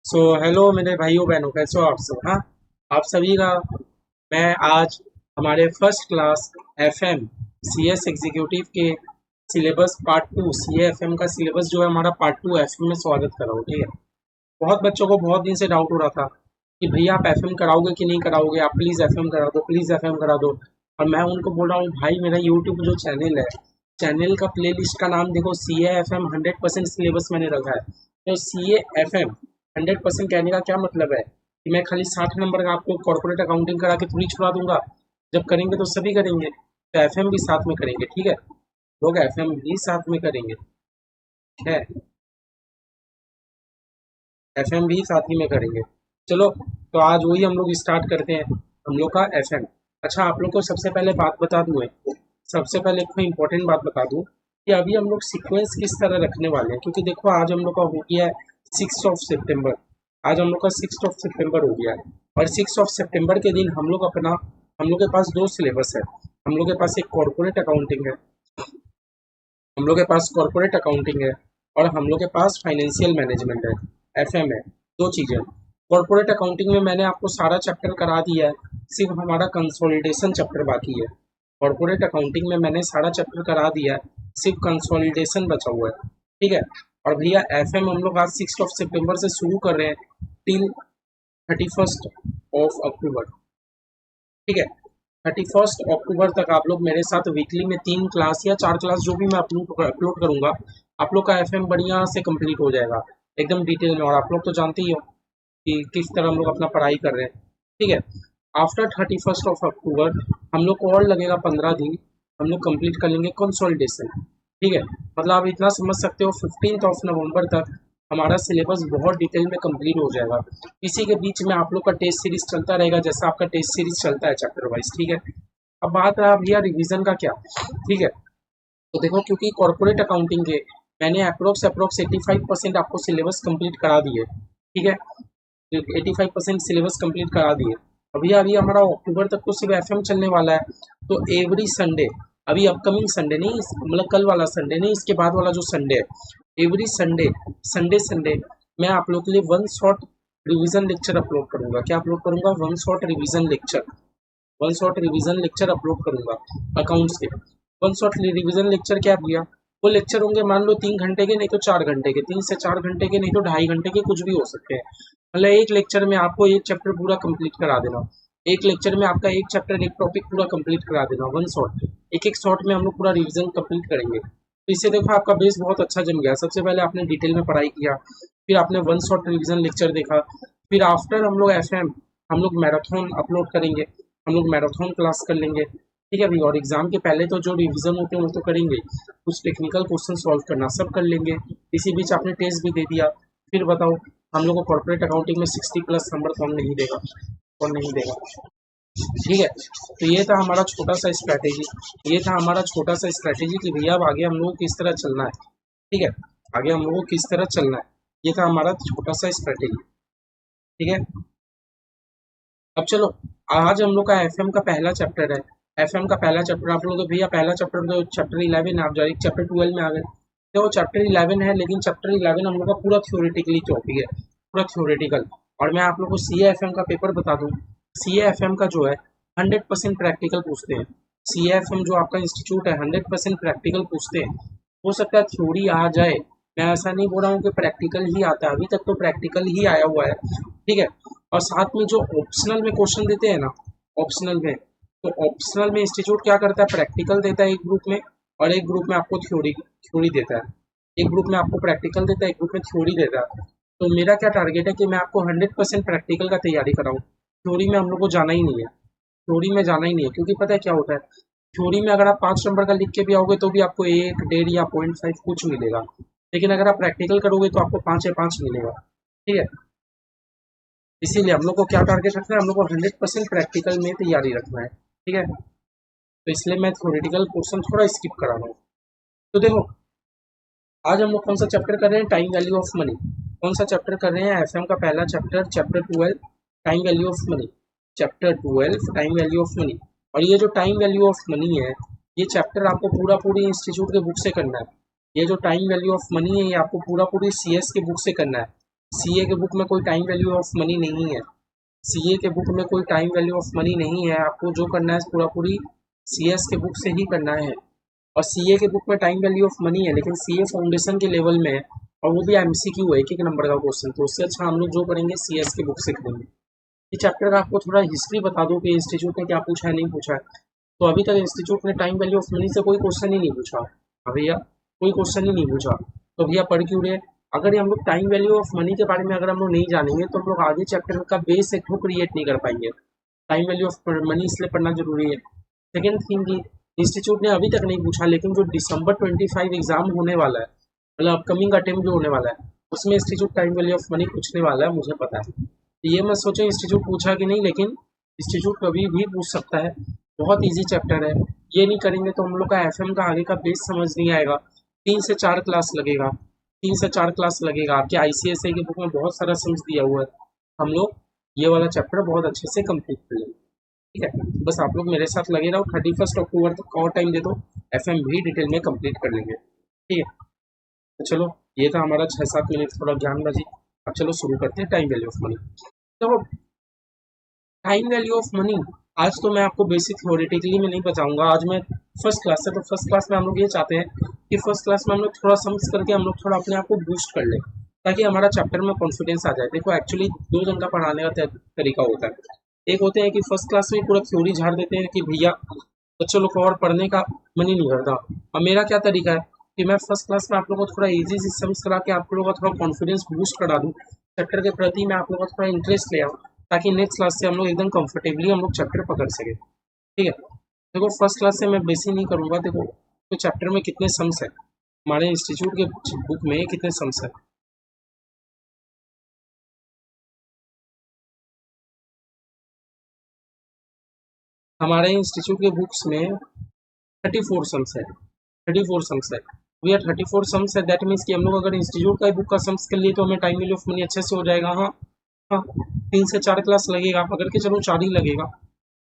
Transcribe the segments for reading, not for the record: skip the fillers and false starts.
Hello मेरे भाइयों बहनों, कैसे हो आप सब? हाँ, आप सभी का मैं आज हमारे first class FM CS executive के syllabus part two CA FM का सिलेबस जो है हमारा पार्ट टू एफएम में स्वागत कर रहा हूँ। ठीक है। बहुत बच्चों को बहुत दिन से डाउट हो रहा था कि भैया आप एफएम कराओगे कि नहीं कराओगे, आप प्लीज़ एफएम करा दो, प्लीज़ एफएम करा दो। और मैं उनको बोल रहा हूँ, भाई मेरा यूट्यूब जो चैनल है, चैनल का प्लेलिस्ट का नाम देखो, CA FM 100% सिलेबस मैंने रखा है। तो CA FM 100% कहने का क्या मतलब है कि मैं खाली 60 नंबर का आपको कॉर्पोरेट अकाउंटिंग करा के थोड़ी छुड़ा दूंगा। जब करेंगे तो सभी करेंगे, तो एफएम भी साथ में करेंगे। ठीक है, लोग एफएम भी साथ में करेंगे। है, एफएम भी साथ ही में करेंगे। चलो, तो आज वही हम लोग स्टार्ट करते हैं, हम लोग का एफएम। अच्छा, आप लोग को सबसे पहले बात बता दूं, सबसे पहले एक इम्पोर्टेंट बात बता दूं कि अभी हम लोग सीक्वेंस किस तरह रखने वाले हैं, क्योंकि देखो आज हम लोग का हो गया है 6 सितंबर। आज हम लोग का 6 सितंबर हो गया है, और 6 सितंबर के दिन हम लोग के पास दो सिलेबस है। हम लोग के पास एक कॉर्पोरेट अकाउंटिंग है, हम लोग के पास कॉर्पोरेट अकाउंटिंग है, और हम लोग के पास फाइनेंशियल मैनेजमेंट है, एफएम है। दो चीज़ें। कॉर्पोरेट अकाउंटिंग में मैंने आपको सारा चैप्टर करा दिया है, सिर्फ हमारा कंसोलिडेशन चैप्टर बाकी है। कॉर्पोरेट अकाउंटिंग में मैंने सारा चैप्टर करा दिया है, सिर्फ कंसोलिडेशन बचा हुआ है। ठीक है। और भैया एफएम हम लोग आज 6 सितंबर से शुरू कर रहे हैं टिल 31 अक्टूबर। ठीक है। 31 अक्टूबर तक आप लोग मेरे साथ वीकली में 3 क्लास या 4 क्लास जो भी मैं अपलोड करूंगा, आप लोग का एफएम बढ़िया से कंप्लीट हो जाएगा, एकदम डिटेल में। और आप लोग तो जानते ही हो कि किस तरह हम लोग अपना पढ़ाई कर रहे हैं। ठीक है। आफ्टर 31 अक्टूबर हम लोग को और लगेगा 15 दिन, हम लोग कंप्लीट कर लेंगे कंसोलिडेशन। ठीक है। मतलब आप इतना समझ सकते हो 15 नवंबर तक हमारा सिलेबस बहुत डिटेल में कंप्लीट हो जाएगा। इसी के बीच में आप लोग का टेस्ट सीरीज चलता रहेगा, जैसा आपका टेस्ट सीरीज चलता है चैप्टर वाइज। ठीक है। अब बात रहा भैया रिवीजन का क्या। ठीक है। तो देखो, क्योंकि कॉर्पोरेट अकाउंटिंग के मैंने अप्रोक्स 85% आपको सिलेबस कंप्लीट करा दिए। ठीक है। 85% सिलेबस कंप्लीट करा दिए। अभी अभी हमारा अक्टूबर तक तो सिर्फ एफएम चलने वाला है। तो एवरी संडे, अभी अपकमिंग संडे नहीं, मतलब कल वाला संडे नहीं, इसके बाद वाला जो संडे है, एवरी संडे, संडे मैं आप लोग के लिए one shot revision lecture upload करूंगा। क्या अपलोड करूंगा? One shot revision lecture upload करूंगा अकाउंट्स के। वन शॉट रिवीजन लेक्चर क्या भैया? वो लेक्चर होंगे, मान लो 3 घंटे के, नहीं तो 4 घंटे के, 3 से 4 घंटे के, नहीं तो 2.5 घंटे के, कुछ भी हो सकते हैं। मतलब एक लेक्चर में आपको एक चैप्टर पूरा कंप्लीट करा देना, एक लेक्चर में आपका एक चैप्टर एक टॉपिक पूरा कंप्लीट करा देना, वन शॉट। एक एक शॉट में हम लोग पूरा रिवीजन कंप्लीट करेंगे। तो इससे देखो आपका बेस बहुत अच्छा जम गया। सबसे पहले आपने डिटेल में पढ़ाई किया, फिर आपने वन शॉट रिवीजन लेक्चर देखा, फिर आफ्टर हम लोग एफएम, हम लोग मैराथन अपलोड करेंगे, हम लोग मैराथन क्लास कर लेंगे। ठीक है भैया। और एग्जाम के पहले तो जो रिवीजन होते हैं वो तो करेंगे, कुछ टेक्निकल क्वेश्चन सॉल्व करना सब कर लेंगे। इसी बीच आपने टेस्ट भी दे दिया। फिर बताओ, हम लोग को कॉर्पोरेट अकाउंटिंग में 60+ नंबर कौन नहीं देगा, कौन नहीं देगा? ठीक है। तो ये था हमारा छोटा सा स्ट्रैटेजी, ये था हमारा छोटा सा स्ट्रैटेजी कि भैया अब आगे हम लोग को किस तरह चलना है। ठीक है। आगे हम लोग को किस तरह चलना है, ये था हमारा छोटा सा स्ट्रैटेजी। ठीक है। अब चलो, आज हम लोग का एफएम का पहला चैप्टर है। एफएम का पहला चैप्टर आप लोग तो भैया पहला चैप्टर तो चैप्टर 11 आप डायरेक्ट चैप्टर 12 में आ गए। तो वो चैप्टर 11 है, लेकिन चैप्टर 11 हम लोग का पूरा थ्योरेटिकली टॉपिक है, पूरा थ्योरेटिकल। और मैं आप लोग को CA FM का पेपर बता दूं, CA FM का जो है 100% प्रैक्टिकल पूछते हैं। CA FM जो आपका इंस्टीट्यूट है 100% प्रैक्टिकल पूछते हैं। हो सकता है थ्योरी आ जाए, मैं ऐसा नहीं बोल रहा हूँ कि प्रैक्टिकल ही आता है, अभी तक तो प्रैक्टिकल ही आया हुआ है। ठीक है। और साथ में जो ऑप्शनल में क्वेश्चन देते हैं ना, ऑप्शनल में, तो ऑप्शनल में इंस्टीट्यूट क्या करता है, प्रैक्टिकल देता है एक ग्रुप में, और एक ग्रुप में आपको थ्योरी थ्योरी देता है। एक ग्रुप में आपको प्रैक्टिकल देता है, एक ग्रुप में थ्योरी देता है। तो मेरा क्या टारगेट है कि मैं आपको 100% प्रैक्टिकल का तैयारी कराऊँ। थ्योरी में हम लोग को जाना ही नहीं है, थ्योरी में जाना ही नहीं है, क्योंकि पता है क्या होता है, थ्योरी में अगर आप 5 नंबर का लिख के भी आओगे तो भी आपको 1, 1.5 या 0.5 कुछ मिलेगा, लेकिन अगर आप प्रैक्टिकल करोगे तो आपको 5 या 5 मिलेगा। ठीक है। इसीलिए हम लोग को क्या टारगेट रखना है, हम लोग को 100% प्रैक्टिकल में तैयारी रखना है। ठीक है। तो इसलिए मैं थ्योरेटिकल पोर्शन थोड़ा स्किप करा रहा हूँ। तो देखो, आज हम लोग कौन सा चैप्टर कर रहे हैं, टाइम वैल्यू ऑफ मनी। कौन सा चैप्टर कर रहे हैं? एफएम का पहला chapter, chapter 12, time value of money. Chapter 12 time value of money. और ये जो टाइम वैल्यू ऑफ मनी है, ये चैप्टर आपको पूरी इंस्टीट्यूट के बुक से करना है। ये जो टाइम वैल्यू ऑफ मनी है, ये आपको पूरी CS के बुक से करना है। सीए के बुक में कोई टाइम वैल्यू ऑफ मनी नहीं है। सीए के बुक में कोई टाइम वैल्यू ऑफ मनी नहीं है। आपको जो करना है पूरा पूरी सीएस के बुक से ही करना है। और सीए के बुक में टाइम वैल्यू ऑफ मनी है, लेकिन सीए फाउंडेशन के लेवल में है, और वो भी एमसीक्यू है, एक नंबर का क्वेश्चन। तो उससे अच्छा हम लोग जो करेंगे सीएस के बुक से करेंगे। इस चैप्टर का आपको थोड़ा हिस्ट्री बता दूं कि इंस्टीट्यूट ने क्या पूछा है, नहीं पूछा है। तो अभी तक इंस्टीट्यूट ने टाइम वैल्यू ऑफ मनी से कोई क्वेश्चन ही नहीं पूछा। हाँ भैया, कोई क्वेश्चन ही नहीं पूछा। तो भैया पढ़ क्यों रहे? अगर ये हम लोग टाइम वैल्यू ऑफ मनी के बारे में अगर हम लोग नहीं जानेंगे तो हम लोग आगे चैप्टर का बेस एक ठो क्रिएट नहीं कर पाएंगे। टाइम वैल्यू ऑफ मनी इसलिए पढ़ना जरूरी है। सेकेंड थिंग की इंस्टीट्यूट ने अभी तक नहीं पूछा, लेकिन जो दिसंबर 25 एग्जाम होने वाला है, मतलब अपकमिंग अटेम्प्ट जो होने वाला है, उसमें institute time value of money पूछने वाला है, मुझे पता है। ये मत सोचो इंस्टीट्यूट पूछा कि नहीं, लेकिन इंस्टीट्यूट कभी भी पूछ सकता है। बहुत इजी चैप्टर है। ये नहीं करेंगे तो हम लोग का एफएम का आगे का बेस समझ नहीं आएगा। 3 से 4 क्लास लगेगा। 3 से 4 क्लास लगेगा। आपके आईसीएसआई के बुक में बहुत सारा सम्स दिया हुआ है। हम लोग ये वाला चैप्टर बहुत अच्छे से कंप्लीट कर लेंगे। ठीक है, बस आप लोग मेरे साथ लगे रहो। 31 अक्टूबर तक और टाइम दे दो, एफएम भी डिटेल में कंप्लीट कर लेंगे। ठीक है, तो चलो, ये था हमारा 6-7 मिनट थोड़ा ज्ञानबाजी। अब चलो शुरू करते हैं टाइम वैल्यू ऑफ मनी। तो टाइम वैल्यू ऑफ मनी आज तो मैं आपको बेसिक थ्योरेटिकली में नहीं बताऊंगा। आज मैं फर्स्ट क्लास है, तो फर्स्ट क्लास में हम लोग ये चाहते हैं कि फर्स्ट क्लास में हम लोग थोड़ा समझ करके हम लोग थोड़ा अपने आप को बूस्ट कर लें, ताकि हमारा चैप्टर में कॉन्फिडेंस आ जाए। देखो एक्चुअली दो जन का पढ़ाने का तरीका होता है। एक होते हैं कि फर्स्ट क्लास में पूरा थ्योरी झाड़ देते हैं कि भैया बच्चों लोग को और पढ़ने का मन ही नहीं करता। और मेरा क्या तरीका है कि मैं फर्स्ट क्लास में आप लोगों को थोड़ा इजी से समझ करा के आप लोगों का थोड़ा कॉन्फिडेंस बूस्ट करा दूँ, चैप्टर के प्रति मैं आप लोगों का थोड़ा इंटरेस्ट ले आऊँ, ताकि नेक्स्ट क्लास से हम लोग एकदम कंफर्टेबली हम लोग चैप्टर पकड़ सके। ठीक है, देखो फर्स्ट क्लास से मैं बेसी नहीं करूँगा। देखो तो चैप्टर में कितने सम्स है, हमारे इंस्टीट्यूट के बुक में कितने सम्स है। हमारे इंस्टीट्यूट के बुक्स में 34 सम्स है। 34 सम्स है भैया। 34 सम्स है, दैट मीन्स कि हम लोग अगर इंस्टीट्यूट का बुक का सम्स कर लिए तो हमें टाइम वैल्यू ऑफ मनी अच्छे से हो जाएगा। हाँ हाँ, 3 से 4 क्लास लगेगा, पकड़ के चलो 4 ही लगेगा,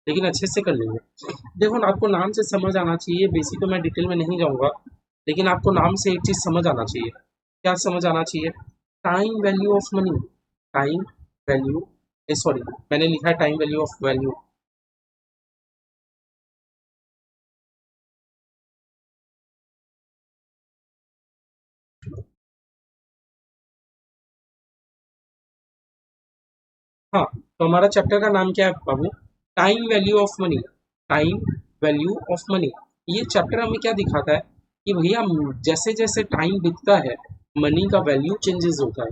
लेकिन अच्छे से कर लेंगे। देखो ना, आपको नाम से समझ आना चाहिए। बेसिक तो मैं डिटेल में नहीं जाऊंगा, लेकिन आपको नाम से एक चीज़ समझ आना चाहिए। क्या समझ आना चाहिए? Time value of money. Time value, sorry, मैंने लिखा है टाइम वैल्यू ऑफ वैल्यू। हाँ, तो हमारा चैप्टर का नाम क्या है बाबू? Time value of money. Time value of money. ये चैप्टर हमें क्या दिखाता है कि भैया जैसे जैसे टाइम बीतता है, मनी का वैल्यू चेंजेस होता है।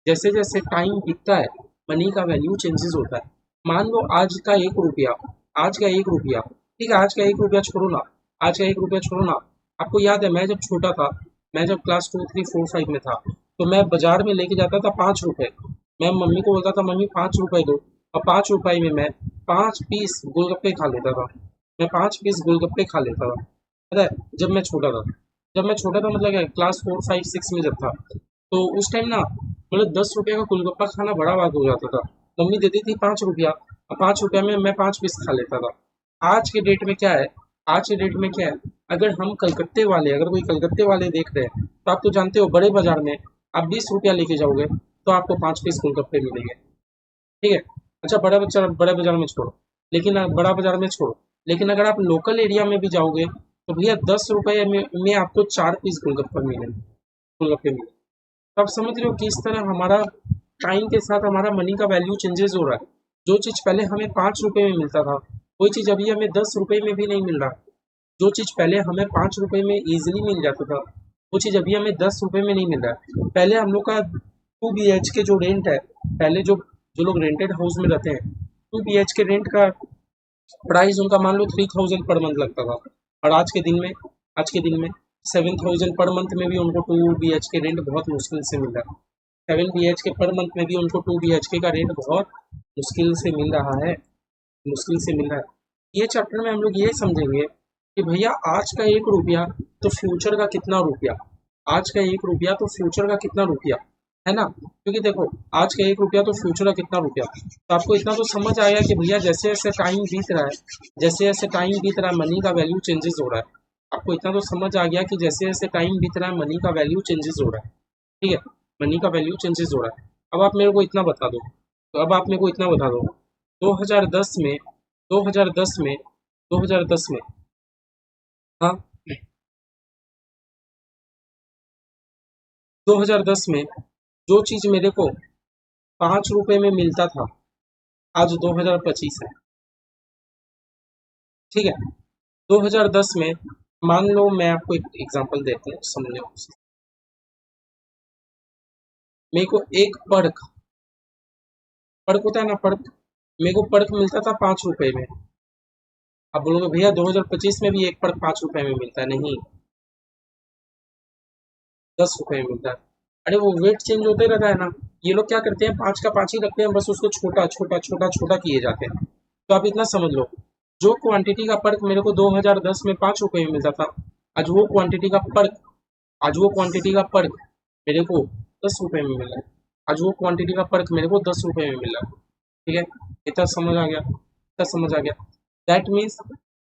जैसे जैसे टाइम बीतता है, मनी का वैल्यू चेंजेस होता है। मान लो आज का 1 रुपया, आज का 1 रुपया, ठीक है, आज का 1 रुपया छोड़ो ना, आज का 1 रुपया छोड़ो ना। आपको याद है मैं जब छोटा था, मैं जब क्लास 2, 3, 4, 5 में था, तो मैं बाजार में लेके जाता था 5 रुपए। मैं मम्मी को बोलता था मम्मी 5 रुपए दो, और 5 रुपए में मैं 5 पीस गोलगप्पे खा लेता था। मैं 5 पीस गोलगप्पे खा लेता था, पता है, जब मैं छोटा था। जब मैं छोटा था मतलब क्लास 4, 5, 6 में जब था, तो उस टाइम ना मतलब 10 रुपये का गोलगप्पा खाना बड़ा बात हो जाता था। मम्मी देती थी 5 रुपया, और 5 रुपया में मैं 5 पीस खा लेता था। आज के डेट में क्या है? आज के डेट में क्या है? अगर हम कलकत्ते वाले, अगर कोई कलकत्ते वाले देख रहे हैं, तो आप तो जानते हो बड़े बाजार में आप 20 रुपया लेके जाओगे तो आपको 5 पीस गोलगप्पे मिलेंगे। ठीक है, अच्छा बड़ा बच्चा बड़े बाजार में छोड़ो, लेकिन बड़ा बाजार में छोड़ो, लेकिन अगर आप लोकल एरिया में भी जाओगे तो भैया 10 रुपये में आपको 4 पीस गोलगप्पे मिलेंगे, गोलगप्पे मिलेंगे। तो आप समझ रहे हो कि इस तरह हमारा टाइम के साथ हमारा मनी का वैल्यू चेंजेस हो रहा है। जो चीज़ पहले हमें 5 रुपए में मिलता था, वही चीज़ अभी हमें 10 रुपए में भी नहीं मिल रहा। जो चीज़ पहले हमें 5 रुपए में ईजिली मिल जाता था, वो चीज़ अभी हमें 10 रुपए में नहीं मिल रहा है। पहले हम लोग का 2 BHK जो रेंट है, पहले जो जो लोग रेंटेड हाउस में रहते हैं, 2 BHK रेंट का प्राइस उनका मान लो 3000 पर मंथ लगता था। और आज के दिन में 7000 पर मंथ में भी उनको 2 BHK रेंट बहुत मुश्किल से मिल रहा है। 7 BHK पर मंथ में भी उनको 2 BHK का रेंट बहुत मुश्किल से मिल रहा है, मुश्किल से मिल रहा है। ये चैप्टर में हम लोग ये समझेंगे कि भैया आज का 1 रुपया तो फ्यूचर का कितना रुपया, आज का 1 रुपया तो फ्यूचर का कितना रुपया, है ना? क्योंकि देखो आज का 1 रुपया तो फ्यूचर का कितना रुपया। तो आपको इतना तो समझ आया कि भैया जैसे जैसे टाइम बीत रहा है, जैसे जैसे टाइम बीत रहा है मनी का वैल्यू चेंजेस हो रहा है। आपको इतना तो समझ आ गया कि जैसे जैसे टाइम बीत रहा है मनी का वैल्यू चेंजेस हो रहा है। ठीक है, मनी का वैल्यू चेंजेस हो रहा है। अब आप मेरे को इतना बता दो, तो अब आप मेरे को इतना बता दो, 2010 में 2010 में 2010 में, हाँ, 2010 में जो चीज मेरे को 5 रुपए में मिलता था, आज 2025 है। ठीक है, 2010 में, मान लो मैं आपको एक एग्जांपल देता हूँ समझने को। मेरे को एक पर्क, पर्क होता है ना, पर्क, मेरे को पर्क मिलता था 5 रुपए में। आप बोलोगे भैया 2025 में भी एक पर्क 5 रुपए में मिलता है? नहीं, 10 रुपए में मिलता है। अरे वो वेट चेंज होते रहता है ना, ये लोग क्या करते हैं, 5 का 5 ही रखते हैं, बस उसको छोटा छोटा छोटा छोटा किए जाते हैं। तो आप इतना समझ लो, जो क्वांटिटी का पर्क मेरे को 2010 में 5 रुपए में मिलता था, आज वो क्वांटिटी का पर्क, आज वो क्वांटिटी का पर्क मेरे को 10 रुपए में मिला है। आज वो क्वांटिटी का पर्क मेरे को 10 रुपए में मिला है। ठीक है, इतना समझ आ गया, इतना समझ आ गया। दैट मीन्स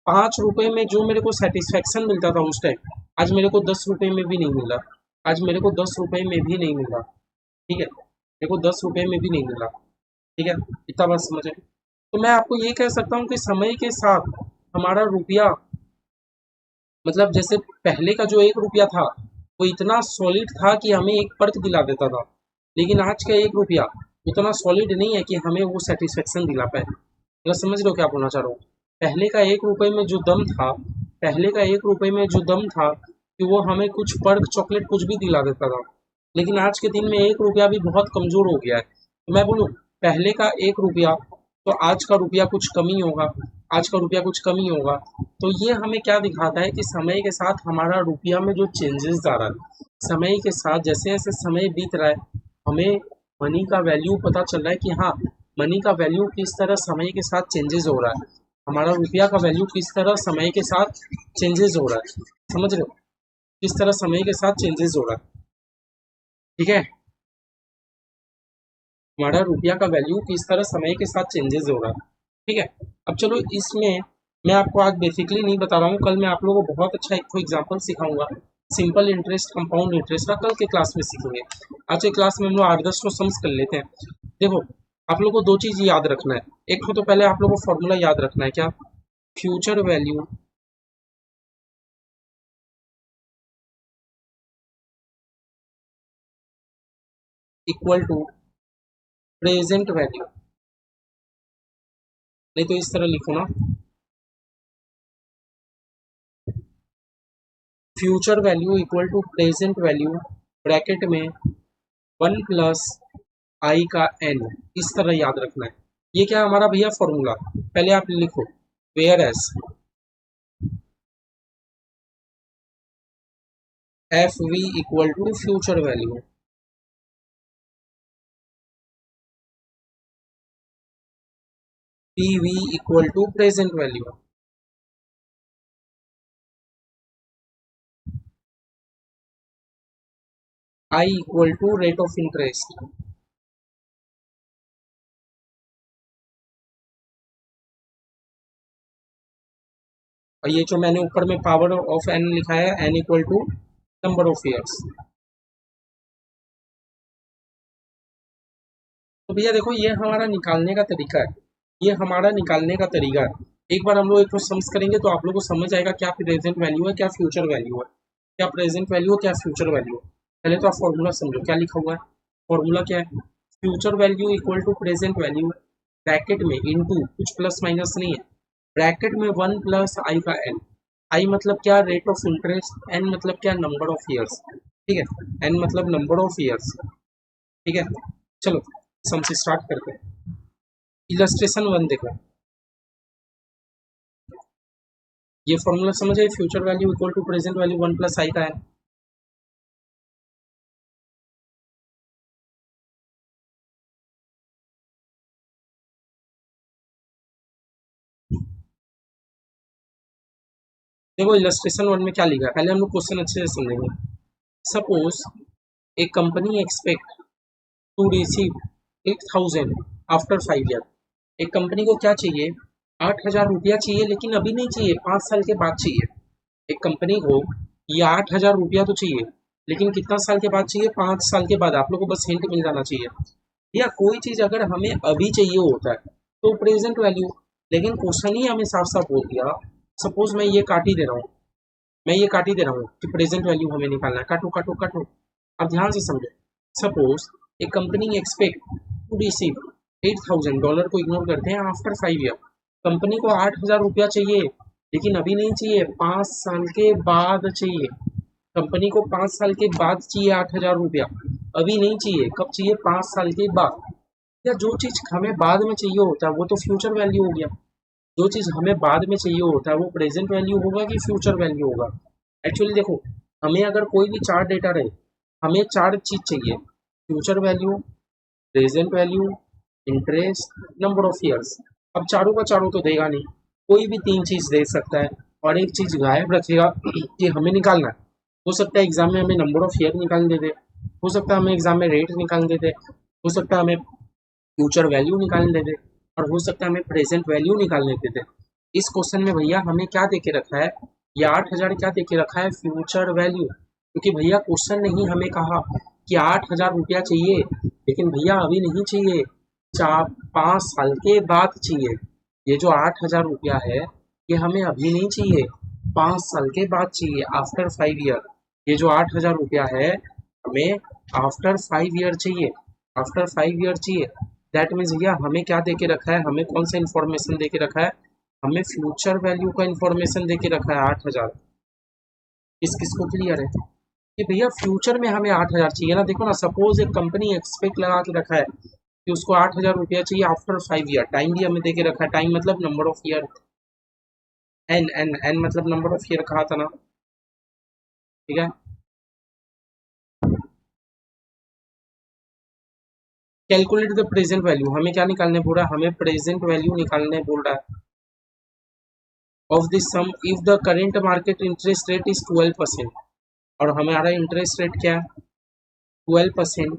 5 रुपए में जो मेरे को सेटिस्फेक्शन मिलता था उस टाइम, आज मेरे को 10 रुपए में भी नहीं मिला। आज मेरे को 10 रुपए में भी नहीं मिला। ठीक है, मेरे को 10 रुपए में भी नहीं मिला। ठीक है, इतना बात समझ है। तो मैं आपको ये कह सकता हूँ कि समय के साथ हमारा रुपया, मतलब जैसे पहले का जो 1 रुपया था वो इतना सॉलिड था कि हमें एक पर्क दिला देता था, लेकिन आज का 1 रुपया उतना सॉलिड नहीं है कि हमें वो सेटिस्फेक्शन दिला पाए। मतलब समझ लो क्या बोलना चाह रहा हूँ। पहले का 1 रुपये में जो दम था, पहले का 1 रुपये में जो दम था कि वो हमें कुछ पर्क चॉकलेट कुछ भी दिला देता था, लेकिन आज के दिन में 1 रुपया भी बहुत कमजोर हो गया है। तो मैं बोलूँ पहले का 1 रुपया तो आज का रुपया कुछ कमी होगा, आज का रुपया कुछ कमी होगा। तो ये हमें क्या दिखाता है कि समय के साथ हमारा रुपया में जो चेंजेस आ रहा है, समय के साथ जैसे जैसे समय बीत रहा है, हमें मनी का वैल्यू पता चल रहा है कि हाँ, मनी का वैल्यू किस तरह समय के साथ चेंजेस हो रहा है, हमारा रुपया का वैल्यू किस तरह समय के साथ चेंजेस हो रहा है। समझ रहे हो, किस तरह समय के साथ चेंजेस हो रहा है। ठीक है, हमारा रुपया का वैल्यू किस तरह समय के साथ चेंजेस हो रहा है। ठीक है, अब चलो इसमें मैं आपको आज बेसिकली नहीं बता रहा हूँ, कल मैं आप लोगों को बहुत अच्छा एक एग्जांपल सिखाऊंगा, सिंपल इंटरेस्ट, कंपाउंड इंटरेस्ट का, कल के क्लास में सीखेंगे। आज के क्लास में हम लोग 8-10 को सम्स कर लेते हैं। देखो, आप लोगों को दो चीज याद रखना है। एक तो पहले आप लोगों को फॉर्मूला याद रखना है, क्या, future value equal to present value, नहीं तो इस तरह लिखो ना, future value equal to present value bracket में 1 + i का n, इस तरह याद रखना है। ये क्या हमारा भैया फॉर्मूला, पहले आप लिखो, whereas F V equal to future value, P V equal to present value. I equal to rate of interest. और ये जो मैंने ऊपर में पावर ऑफ एन लिखा है, N equal to number of years. तो भैया देखो, ये हमारा निकालने का तरीका है, ये हमारा निकालने का तरीका है। एक बार हम लोग एक तो सम्स करेंगे तो आप लोगों को समझ आएगा क्या प्रेजेंट वैल्यू है, क्या फ्यूचर वैल्यू है, क्या प्रेजेंट वैल्यू है, क्या फ्यूचर वैल्यू है। पहले तो आप फॉर्मूला समझो, क्या लिखा हुआ है, फॉर्मूला क्या है, future value equal to present value, bracket में इनटू, कुछ प्लस माइनस नहीं है, ब्रैकेट में 1 + i का n। आई मतलब क्या, रेट ऑफ इंटरेस्ट, एन मतलब क्या, नंबर ऑफ ईयर्स। ठीक है, एन मतलब नंबर ऑफ ईयर्स। ठीक है, चलो सम से स्टार्ट करते हैं। इलस्ट्रेशन 1 देखो, ये फॉर्मूला समझे, future value equal to present value 1 + i का है। देखो इलस्ट्रेशन 1 में क्या लिखा है, पहले हम लोग क्वेश्चन अच्छे से समझेंगे। Suppose a company expect to receive 8,000 after 5 year. एक कंपनी को क्या चाहिए, 8,000 रुपया चाहिए, लेकिन अभी नहीं चाहिए, 5 साल के बाद चाहिए। एक कंपनी को ये 8,000 रुपया तो चाहिए, लेकिन कितना साल के बाद चाहिए, 5 साल के बाद। आप लोग को बस हिंट मिल जाना चाहिए, या कोई चीज अगर हमें अभी चाहिए होता है तो प्रेजेंट वैल्यू, लेकिन क्वेश्चन ही हमें साफ साफ बोल दिया, सपोज मैं ये काट ही दे रहा हूँ, मैं ये काट ही दे रहा हूँ कि प्रेजेंट वैल्यू हमें निकालना है, काटो काटो काटो। अब ध्यान से समझो, सपोज एक कंपनी एक्सपेक्ट टू रिसीव $8,000 को इग्नोर करते हैं आफ्टर 5 ईयर। कंपनी को 8,000 रुपया चाहिए, लेकिन अभी नहीं चाहिए, 5 साल के बाद चाहिए। कंपनी को 5 साल के बाद चाहिए 8,000 रुपया, अभी नहीं चाहिए। कब चाहिए? 5 साल के बाद। या जो चीज हमें बाद में चाहिए होता है वो तो फ्यूचर वैल्यू हो गया। जो चीज हमें बाद में चाहिए होता है वो प्रेजेंट वैल्यू होगा कि फ्यूचर वैल्यू होगा? एक्चुअली देखो, हमें अगर कोई भी चार डेटा रहे, हमें चार चीज चाहिए, future value, present value, interest, number of years. अब चारों का चारों तो देगा नहीं, कोई भी तीन चीज दे सकता है और एक चीज गायब रखेगा कि हमें निकालना है। हो सकता है एग्जाम में हमें नंबर ऑफ ईयर निकाल दे दे, हो सकता है हमें एग्जाम में रेट निकाल दे दे, हो सकता है हमें फ्यूचर वैल्यू निकालने दे दे, और हो सकता है हमें प्रेजेंट वैल्यू निकालने दे दे। इस क्वेश्चन में भैया हमें क्या दे के रखा है? ये 8,000 क्या दे के रखा है? Future value. क्योंकि भैया क्वेश्चन ने ही हमें कहा कि 8,000 रुपया चाहिए, लेकिन भैया अभी नहीं चाहिए, 5 साल के बाद चाहिए। ये जो 8,000 रुपया है ये हमें अभी नहीं चाहिए, 5 साल के बाद चाहिए, आफ्टर 5 ईयर। ये जो 8,000 रुपया है हमें आफ्टर 5 ईयर चाहिए, आफ्टर 5 ईयर चाहिए। दैट मीन्स भैया हमें क्या दे के रखा है? हमें कौन सा इन्फॉर्मेशन दे के रखा है? हमें फ्यूचर वैल्यू का इन्फॉर्मेशन दे के रखा है 8,000। किस किस को क्लियर है कि भैया फ्यूचर में हमें 8,000 चाहिए ना? देखो ना, सपोज एक कंपनी एक्सपेक्ट लगा के रखा है कि उसको 8,000 रुपया चाहिए आफ्टर 5 ईयर। टाइम भी हमें दे के रखा है, टाइम मतलब number of year, N N N मतलब नंबर ऑफ ईयर कहा था ना, ठीक है। कैलकुलेट द प्रेजेंट वैल्यू, हमें क्या निकालने बोल रहा है? हमें प्रेजेंट वैल्यू निकालने बोल रहा है of this sum if the current market interest rate is 12%। और हमारा इंटरेस्ट रेट क्या है? 12%।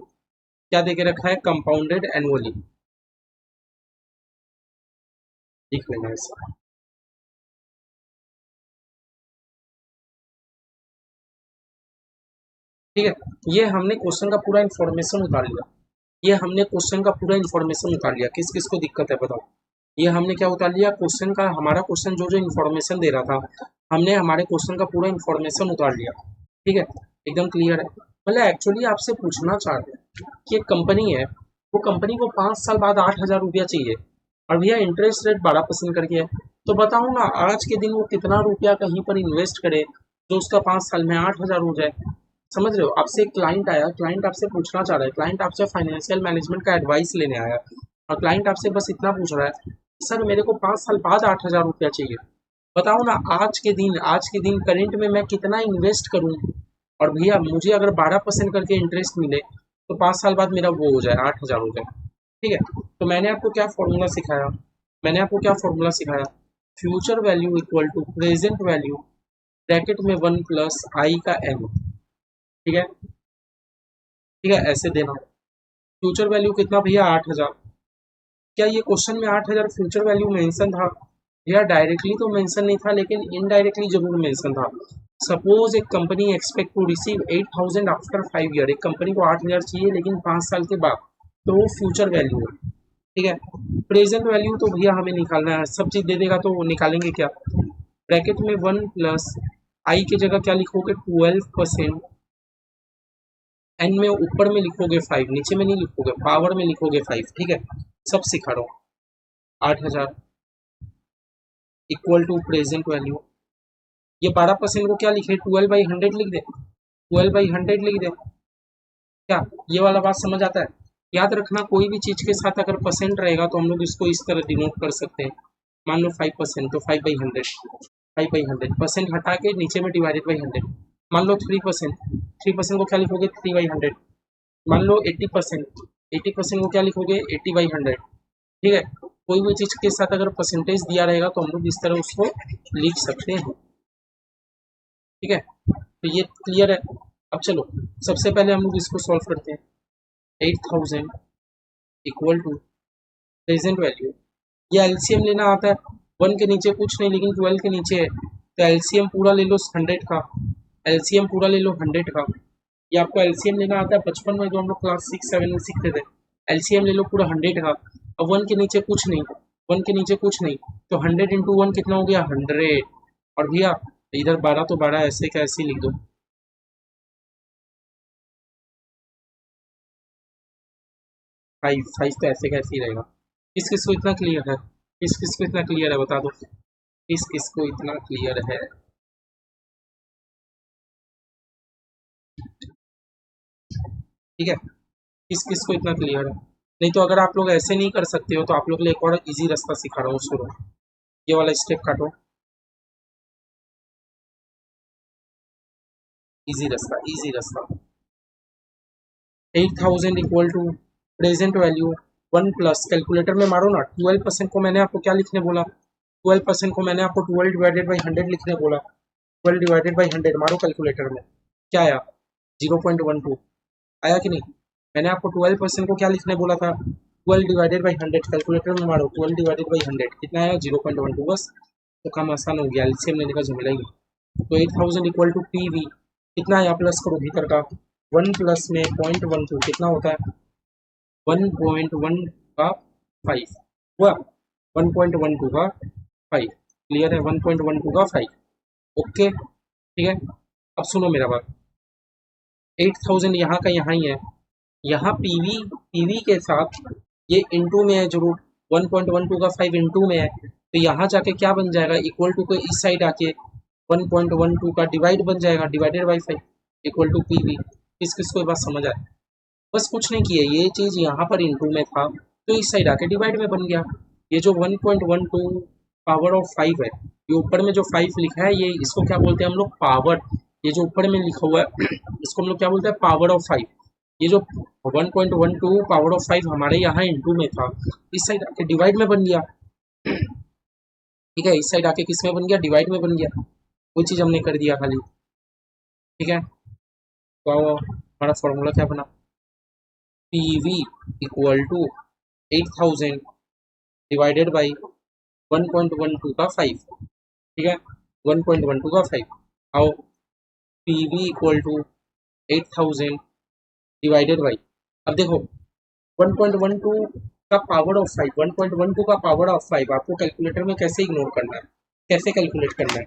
क्या देके रखा है? Compounded annually. लिख लेना इसे, ठीक है। ये हमने क्वेश्चन का पूरा इन्फॉर्मेशन उतार लिया, ये हमने क्वेश्चन का पूरा इन्फॉर्मेशन उतार लिया। किस किस को दिक्कत है बताओ? ये हमने क्या उतार लिया? क्वेश्चन का, हमारा क्वेश्चन जो जो इन्फॉर्मेशन दे रहा था, हमने हमारे क्वेश्चन का पूरा इन्फॉर्मेशन उतार लिया, ठीक है। एकदम क्लियर है। मतलब एक्चुअली आपसे पूछना चाह रहे हैं कि एक कंपनी है, वो कंपनी को 5 साल बाद 8,000 रुपया चाहिए, और भैया इंटरेस्ट रेट 12% करके है। तो बताओ ना, आज के दिन वो कितना रुपया कहीं पर इन्वेस्ट करे जो उसका 5 साल में 8,000 हो जाए? समझ रहे हो? आपसे एक क्लाइंट आया, क्लाइंट आपसे पूछना चाह रहा है, क्लाइंट आपसे फाइनेंशियल मैनेजमेंट का एडवाइस लेने आया, और क्लाइंट आपसे बस इतना पूछ रहा है, सर मेरे को 5 साल बाद 8,000 रुपया चाहिए, बताओ ना आज के दिन करेंट में मैं कितना इन्वेस्ट करूं, और भैया मुझे अगर 12% करके इंटरेस्ट मिले तो 5 साल बाद मेरा वो हो जाए, 8,000 हो जाए, ठीक है। तो मैंने आपको क्या फॉर्मूला सिखाया? मैंने आपको क्या फॉर्मूला सिखाया? Future value equal to present value bracket में 1 प्लस आई का एम, ठीक है, ठीक है, ऐसे देना। फ्यूचर वैल्यू कितना भैया? 8,000। क्या ये क्वेश्चन में 8,000 फ्यूचर वैल्यू मेंशन था? भैया डायरेक्टली तो मेंशन नहीं था, लेकिन इनडायरेक्टली जरूर मेंशन था। सपोज एक company expect to receive 8,000 after 5 year, एक कंपनी को 8,000 चाहिए लेकिन 5 साल के बाद, तो वो फ्यूचर वैल्यू है, ठीक है। प्रेजेंट वैल्यू तो भैया हमें निकालना है, सब चीज दे देगा तो निकालेंगे क्या? ब्रैकेट में 1 प्लस आई की जगह क्या लिखोगे? 12%। एन में ऊपर में लिखोगे 5, नीचे में नहीं लिखोगे, पावर में लिखोगे 5, ठीक है। सब सिखा रहा हूँ। 8,000 इक्वल टू प्रेजेंट वैल्यू, ये 12% को क्या लिखे? 12/100 लिख दे, 12/100 लिख दे। क्या ये वाला बात समझ आता है? याद रखना, कोई भी चीज के साथ अगर परसेंट रहेगा तो हम लोग इसको इस तरह डिनोट कर सकते हैं। मान लो 5%, तो 5/100, 5/100 परसेंट हटा के नीचे में डिवाइडेड बाई 100। मान लो 3%, 3% को क्या लिखोगे? 3/100। मान लो 80%, 80% को क्या लिखोगे? 80/100, ठीक है। कोई भी चीज के साथ अगर परसेंटेज दिया रहेगा तो हम लोग इस तरह उसको लिख सकते हैं, ठीक है। तो ये क्लियर है। अब चलो सबसे पहले हम लोग इसको सॉल्व करते हैं। 8,000 इक्वल टू प्रेजेंट वैल्यू, ये एलसीएम लेना आता है, 1 के नीचे कुछ नहीं लेकिन 12 के नीचे है, तो एलसीएम पूरा ले लो 100 का, एलसीएम पूरा ले लो 100 का। ये आपको एलसीएम लेना आता है, बचपन में जो हम लोग क्लास 6-7 में सीखते थे, एलसीएम ले लो पूरा 100 का, अब 1 के नीचे कुछ नहीं, 1 के नीचे कुछ नहीं, तो 100 इंटू 1 कितना हो गया 100। और भैया इधर 12 तो 12 ऐसे का ऐसे ही लिख दो। 5 तो ऐसे का ऐसे ही रहेगा। किस किस को इतना क्लियर है, किस किस को इतना क्लियर है बता दो, किस किस को इतना क्लियर है। ठीक है, किस किस को इतना क्लियर है। नहीं तो अगर आप लोग ऐसे नहीं कर सकते हो तो आप लोग के लिए एक और इजी रास्ता सिखा रहा हूँ, सुनो। ये वाला स्टेप काटो, इजी रास्ता, इजी रास्ता। 8000 equal to present value 1 plus, calculator में मारो ना, 12% को मैंने आपको क्या लिखने बोला, 12% को मैंने आपको 12 डिवाइडेड बाई 100 लिखने बोला। 12 डिवाइडेड बाई 100 मारो कैलकुलेटर में, क्या आया 0.12 आया कि नहीं। मैंने आपको 12% को क्या लिखने बोला था, 12 डिवाइडेड बाई 100, कैलकुलेटर में मारो 12 डिवाइडेड बाई 100 कितना आया 0.12, बस तो काम आसान हो गया, एलसीएम लेने का झमेला ही नहीं। तो 8000 इक्वल टू पी वी कितना आया, प्लस करो भीतर का, 1 प्लस में 0.12 कितना होता है 1.1 का 5 हुआ, 1.12 का 5, क्लियर है 1.12 का 5। ओके ठीक है, अब सुनो मेरा बात, 8000 यहाँ का यहाँ ही है, यहाँ पीवी पीवी के साथ ये इंटू में है जरूर, 1.12 का 5 इंटू में है, तो यहाँ जाके क्या बन जाएगा, इक्वल टू को इस साइड आके 1.12 का डिवाइड बन जाएगा, divided by 5 equal to PV. किस किस को ये बात समझ आए, बस कुछ नहीं किया, ये चीज़ यहाँ पर इंटू में था तो इस साइड आके डिवाइड में बन गया। ये जो 1.12 पावर ऑफ 5 है, ये ऊपर में जो 5 लिखा है, ये इसको क्या बोलते हैं हम लोग, पावर। ये जो ऊपर में लिखा हुआ है इसको हम लोग क्या बोलते हैं, पावर ऑफ 5। ये जो 1.12 पावर ऑफ 5 हमारे यहाँ इंटू में था, इस साइड आके डिवाइड में बन गया। ठीक है, इस साइड आके किस में बन गया, डिवाइड में बन गया, वो चीज़ हमने कर दिया खाली। ठीक है, तो हमारा फॉर्मूला क्या बना, P V equal to 8000 divided by 1.12 का 5। ठीक है, 1.12 का 5, आओ P V equal to 8000 divided by, अब देखो 1.12 का पावर ऑफ 5, 1.12 का पावर ऑफ 5 आपको कैलकुलेटर में कैसे इग्नोर करना है, कैसे कैलकुलेट करना है,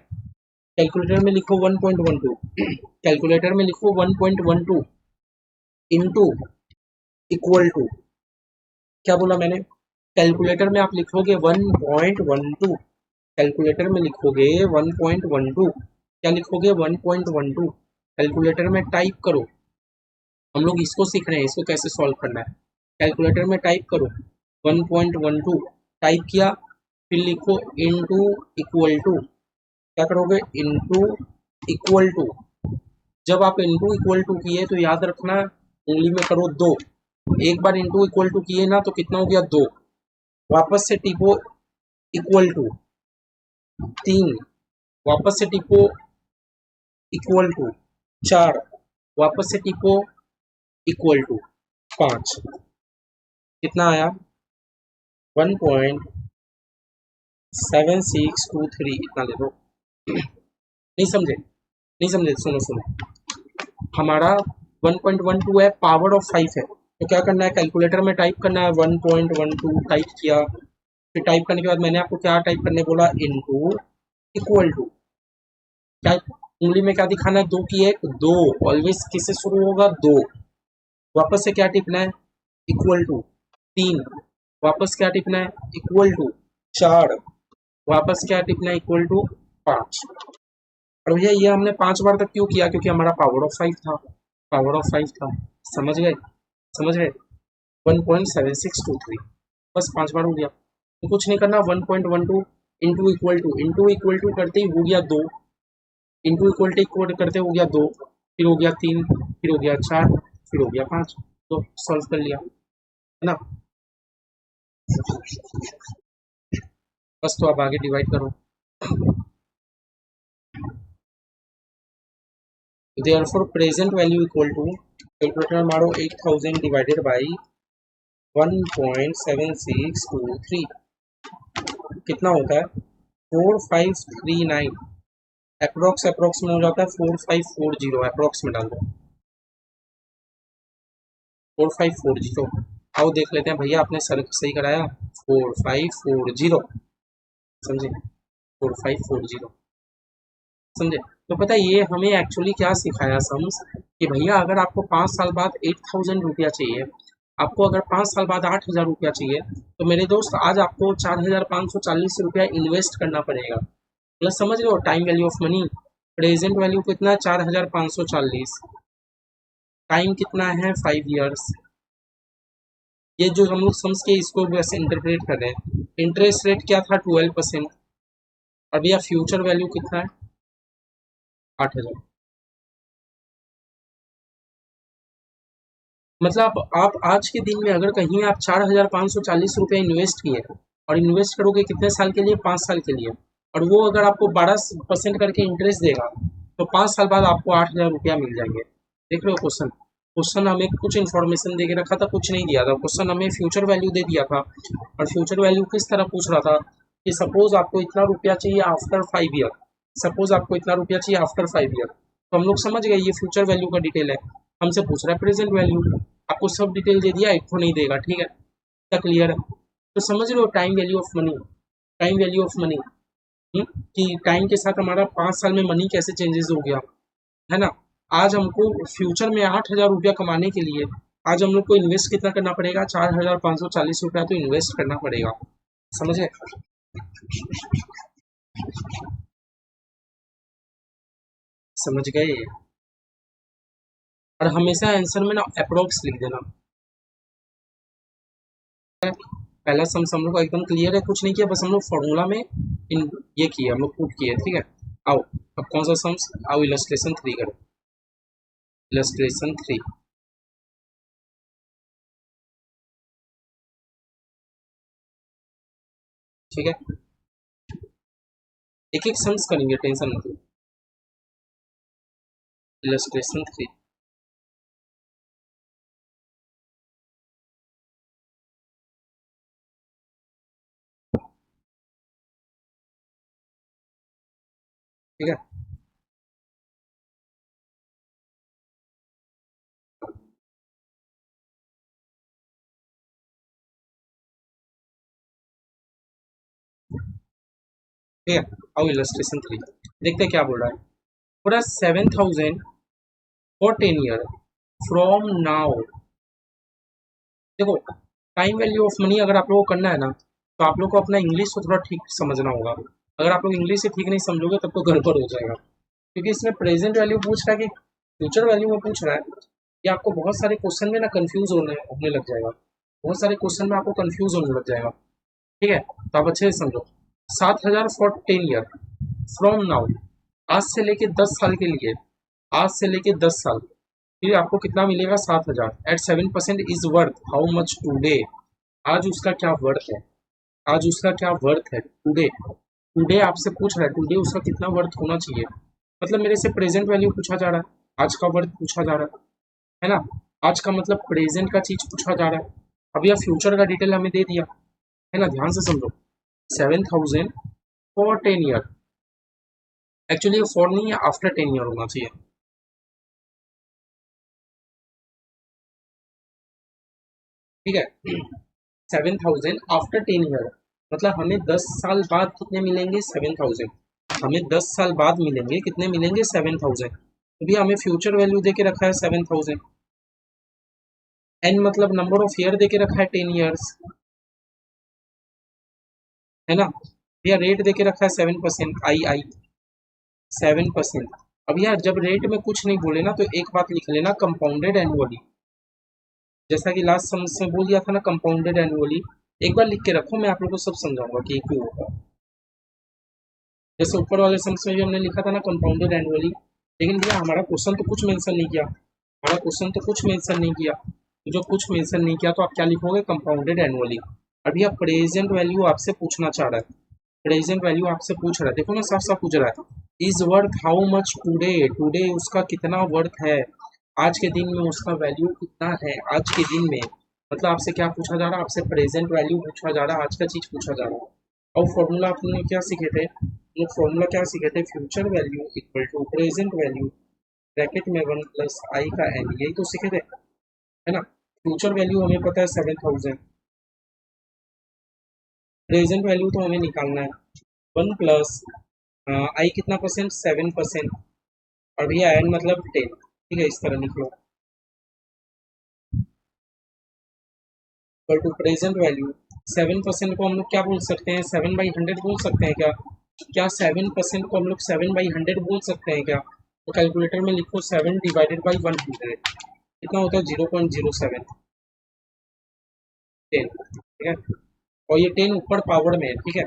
कैलकुलेटर में लिखो 1.12 कैलकुलेटर में लिखो 1.12 इंटू इक्वल टू, क्या बोला मैंने, कैलकुलेटर में आप लिखोगे 1.12, कैलकुलेटर में लिखोगे 1.12, क्या लिखोगे 1.12, कैलकुलेटर में टाइप करो। हम लोग इसको सीख रहे हैं, इसको कैसे सॉल्व करना है, कैलकुलेटर में टाइप करो 1.12, टाइप किया, फिर लिखो इनटू इक्वल टू, क्या करोगे इनटू इक्वल टू। जब आप इनटू इक्वल टू किए तो याद रखना उंगली में करो 2, एक बार इंटू इक्वल टू किए ना तो कितना हो गया 2, वापस से टिपो इक्वल टू 3, वापस से टिपो इक्वल टू 4, वापस से टिपो इक्वल टू 5, कितना आया 1.7623, इतना ले लो। नहीं समझे, नहीं समझे, सुनो सुनो, हमारा 1.12 है, पावर ऑफ 5 है, तो क्या करना है कैलकुलेटर में टाइप करना है 1.12 टाइप किया, फिर टाइप करने के बाद मैंने आपको क्या टाइप करने बोला इनटू इक्वल टू, क्या उंगली में क्या दिखाना है, 2 की 1 2, ऑलवेज किससे शुरू होगा 2, वापस से क्या टिपना है इक्वल टू 3, वापस क्या टिपना है इक्वल टू 4, वापस क्या टिपना है इक्वल टू 5। और भैया ये हमने 5 बार तक क्यों किया, क्योंकि हमारा पावर ऑफ 5 था, पावर ऑफ 5 था, समझ गए, समझ गए 1.7623, बस 5 बार हो गया, तो कुछ नहीं करना, 1.12 इंटू इक्वल टू करते ही हो गया 2, इंटू इक्वल करते हो गया 2, फिर हो गया 3, फिर हो गया 4, फिर हो गया 5, तो सॉल्व कर लिया है ना। बस तो अब आगे डिवाइड करो, therefore present value equal to, calculator मारो 8000 डिवाइडेड बाई 1.7623 कितना होता है 4539, अप्रोक्स में हो जाता है 4540, अप्रोक्स में डाल दो 4540, आओ देख लेते हैं भैया, आपने सर सही कराया 4540, समझे, 4540, समझे। तो पता है ये हमें एक्चुअली क्या सिखाया सम्स, कि भैया अगर आपको 5 साल बाद 8000 रुपया चाहिए, आपको अगर 5 साल बाद 8000 रुपया चाहिए, तो मेरे दोस्त आज आपको 4540 रुपया इन्वेस्ट करना पड़ेगा। मतलब समझ लो time value of money. Present value कितना है 4540, टाइम कितना है 5 ईयर्स। ये जो हम लोग सम्स के इसको वैसे इंटरप्रेट कर रहे हैं। इंटरेस्ट रेट क्या था 12%, और भैया फ्यूचर वैल्यू कितना है 8000। मतलब आप आज के दिन में अगर कहीं आप 4540 रुपये इन्वेस्ट किए, और इन्वेस्ट करोगे कितने साल के लिए, 5 साल के लिए, और वो अगर आपको 12% करके इंटरेस्ट देगा, तो 5 साल बाद आपको 8000 रुपया मिल जाएंगे। देख रहे हो क्वेश्चन, क्वेश्चन हमें कुछ इन्फॉर्मेशन दे के रखा था, कुछ नहीं दिया था। क्वेश्चन हमें फ्यूचर वैल्यू दे दिया था, और फ्यूचर वैल्यू किस तरह पूछ रहा था कि सपोज आपको इतना रुपया चाहिए आफ्टर 5 ईयर, सपोज आपको इतना रुपया चाहिए आफ्टर 5 ईयर, तो हम लोग समझ गए ये फ्यूचर वैल्यू का डिटेल है। हमसे पूछ रहा है प्रेजेंट वैल्यू, आपको सब डिटेल दे दिया, एक तो नहीं देगा, ठीक है, क्या क्लियर है। तो समझ लो time value of money, time value of money, कि टाइम के साथ हमारा 5 साल में मनी कैसे चेंजेस हो गया, है ना। आज हमको फ्यूचर में 8000 रुपया कमाने के लिए आज हम लोग को इन्वेस्ट कितना करना पड़ेगा, 4540 रुपया तो इन्वेस्ट करना पड़ेगा, समझे। समझ गए। और हमेशा आंसर में ना अप्रोक्स लिख देना। पहला सम लोग का एकदम क्लियर है, कुछ नहीं किया, बस हम लोग फॉर्मूला में ये किया, हम लोग पुट किए, ठीक है। आओ अब कौन सा सम्स, आओ इलस्ट्रेशन 3 करो, इलस्ट्रेशन 3, ठीक है। एक एक सम्स करेंगे, टेंशन मत लो। इलस्ट्रेशन 3, ठीक है। ठीक है, आओ इलस्ट्रेशन 3 देखते हैं क्या बोल रहा है। पूरा 7000 फॉर 10 ईयर फ्रॉम नाउ। देखो टाइम वैल्यू ऑफ मनी अगर आप लोगों को करना है ना, तो आप लोग को अपना इंग्लिश को थोड़ा ठीक समझना होगा। अगर आप लोग इंग्लिश से ठीक नहीं समझोगे तब तो गड़बड़ हो जाएगा, क्योंकि इसमें प्रेजेंट वैल्यू पूछ रहा है कि फ्यूचर वैल्यू में पूछ रहा है, कि आपको बहुत सारे क्वेश्चन में ना कंफ्यूज होने लग जाएगा, बहुत सारे क्वेश्चन में आपको कंफ्यूज होने लग जाएगा, ठीक है। तो आप अच्छे से समझो। 7000 फॉर 10 ईयर फ्रॉम नाउ, आज से लेके 10 साल के लिए, आज से लेके 10 साल, फिर आपको कितना मिलेगा 7000 at 7% is worth how much today. आज उसका क्या वर्थ है, आज उसका क्या वर्थ है टुडे। टुडे आपसे पूछ रहा है, टुडे उसका कितना वर्थ होना चाहिए। मतलब मेरे से प्रेजेंट वैल्यू पूछा जा रहा है, आज का वर्थ पूछा जा रहा है ना। आज का मतलब प्रेजेंट का चीज पूछा जा रहा है। अब यह फ्यूचर का डिटेल हमें दे दिया है ना, ध्यान से समझो। 7000 फॉर 10 ईयर, एक्चुअली ये फॉर नहीं है, आफ्टर 10 ईयर होना चाहिए, ठीक है। 7000 आफ्टर 10 ईयर, मतलब हमें 10 साल बाद कितने मिलेंगे 7000, हमें 10 साल बाद मिलेंगे, कितने मिलेंगे 7000। तो भी हमें फ्यूचर वैल्यू दे के रखा है 7000, एन मतलब नंबर ऑफ ईयर दे के रखा है 10 ईयर्स, है ना। भैया रेट दे के रखा है 7%, आई 7%। अब यार जब रेट में कुछ नहीं बोले ना, तो एक बात लिख लेना, कंपाउंडेड एनुअली, जैसा कि लास्ट समझ में बोल दिया था ना, कंपाउंडेड एनुअली। एक बार लिख के रखो, मैं आप लोगों को सब समझाऊंगा कि क्यों होगा। जैसे ऊपर वाले सम्स में भी हमने लिखा था ना कंपाउंडेड एनुअली, लेकिन भैया हमारा क्वेश्चन तो कुछ मेंशन नहीं किया, हमारा क्वेश्चन तो कुछ मेंशन नहीं किया। तो जो कुछ मेंशन नहीं किया तो आप क्या लिखोगे, कंपाउंडेड एनुअली। अभी आप प्रेजेंट वैल्यू आपसे पूछना चाह रहा है, प्रेजेंट वैल्यू आपसे पूछ रहा है, देखो ना साफ साफ पूछ रहा है, is worth how much today, today उसका कितना वर्थ है, आज के दिन में उसका वैल्यू कितना है, आज के दिन में। मतलब आपसे क्या पूछा जा रहा है, आपसे प्रेजेंट वैल्यू पूछा जा रहा है, आज का चीज पूछा जा रहा है। और फॉर्मूला आपने क्या सीखे थे, ये फॉर्मूला क्या सीखे थे, future value equal to present value bracket में 1 प्लस आई का एन, यही तो सीखे थे, है ना। फ्यूचर वैल्यू हमें पता है 7,000, प्रेजेंट वैल्यू तो हमें निकालना है 1 प्लस आई कितना परसेंट, 7%, और भैया एन मतलब 10, ठीक है, इस तरह लिख लो, इक्वल टू प्रेजेंट वैल्यू 7% को हम लोग क्या बोल सकते हैं, 7/100 बोल सकते हैं क्या? क्या 7% को हम लोग 7/100 बोल सकते हैं क्या? तो कैलकुलेटर में लिखो 7 डिवाइडेड बाई 100, कितना होता है 0.07, 10, ठीक है, और ये 10 ऊपर पावर में है, ठीक है,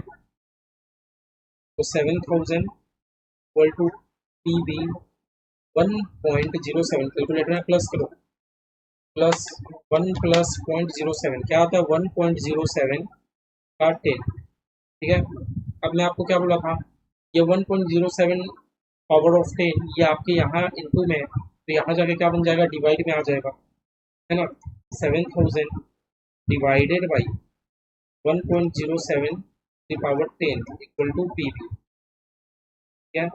तो 7,000 equal to P B 1.07, calculator में प्लस करो, प्लस 1 प्लस 0.07 क्या आता है 1.07 का 10, ठीक है। अब मैं आपको क्या बोला था, ये 1.07 पावर ऑफ 10 ये आपके यहाँ इंटू में है, तो यहाँ जाके क्या बन जाएगा, डिवाइड में आ जाएगा, है ना। 7,000 divided by 1.07 power 10 equal to P V, क्या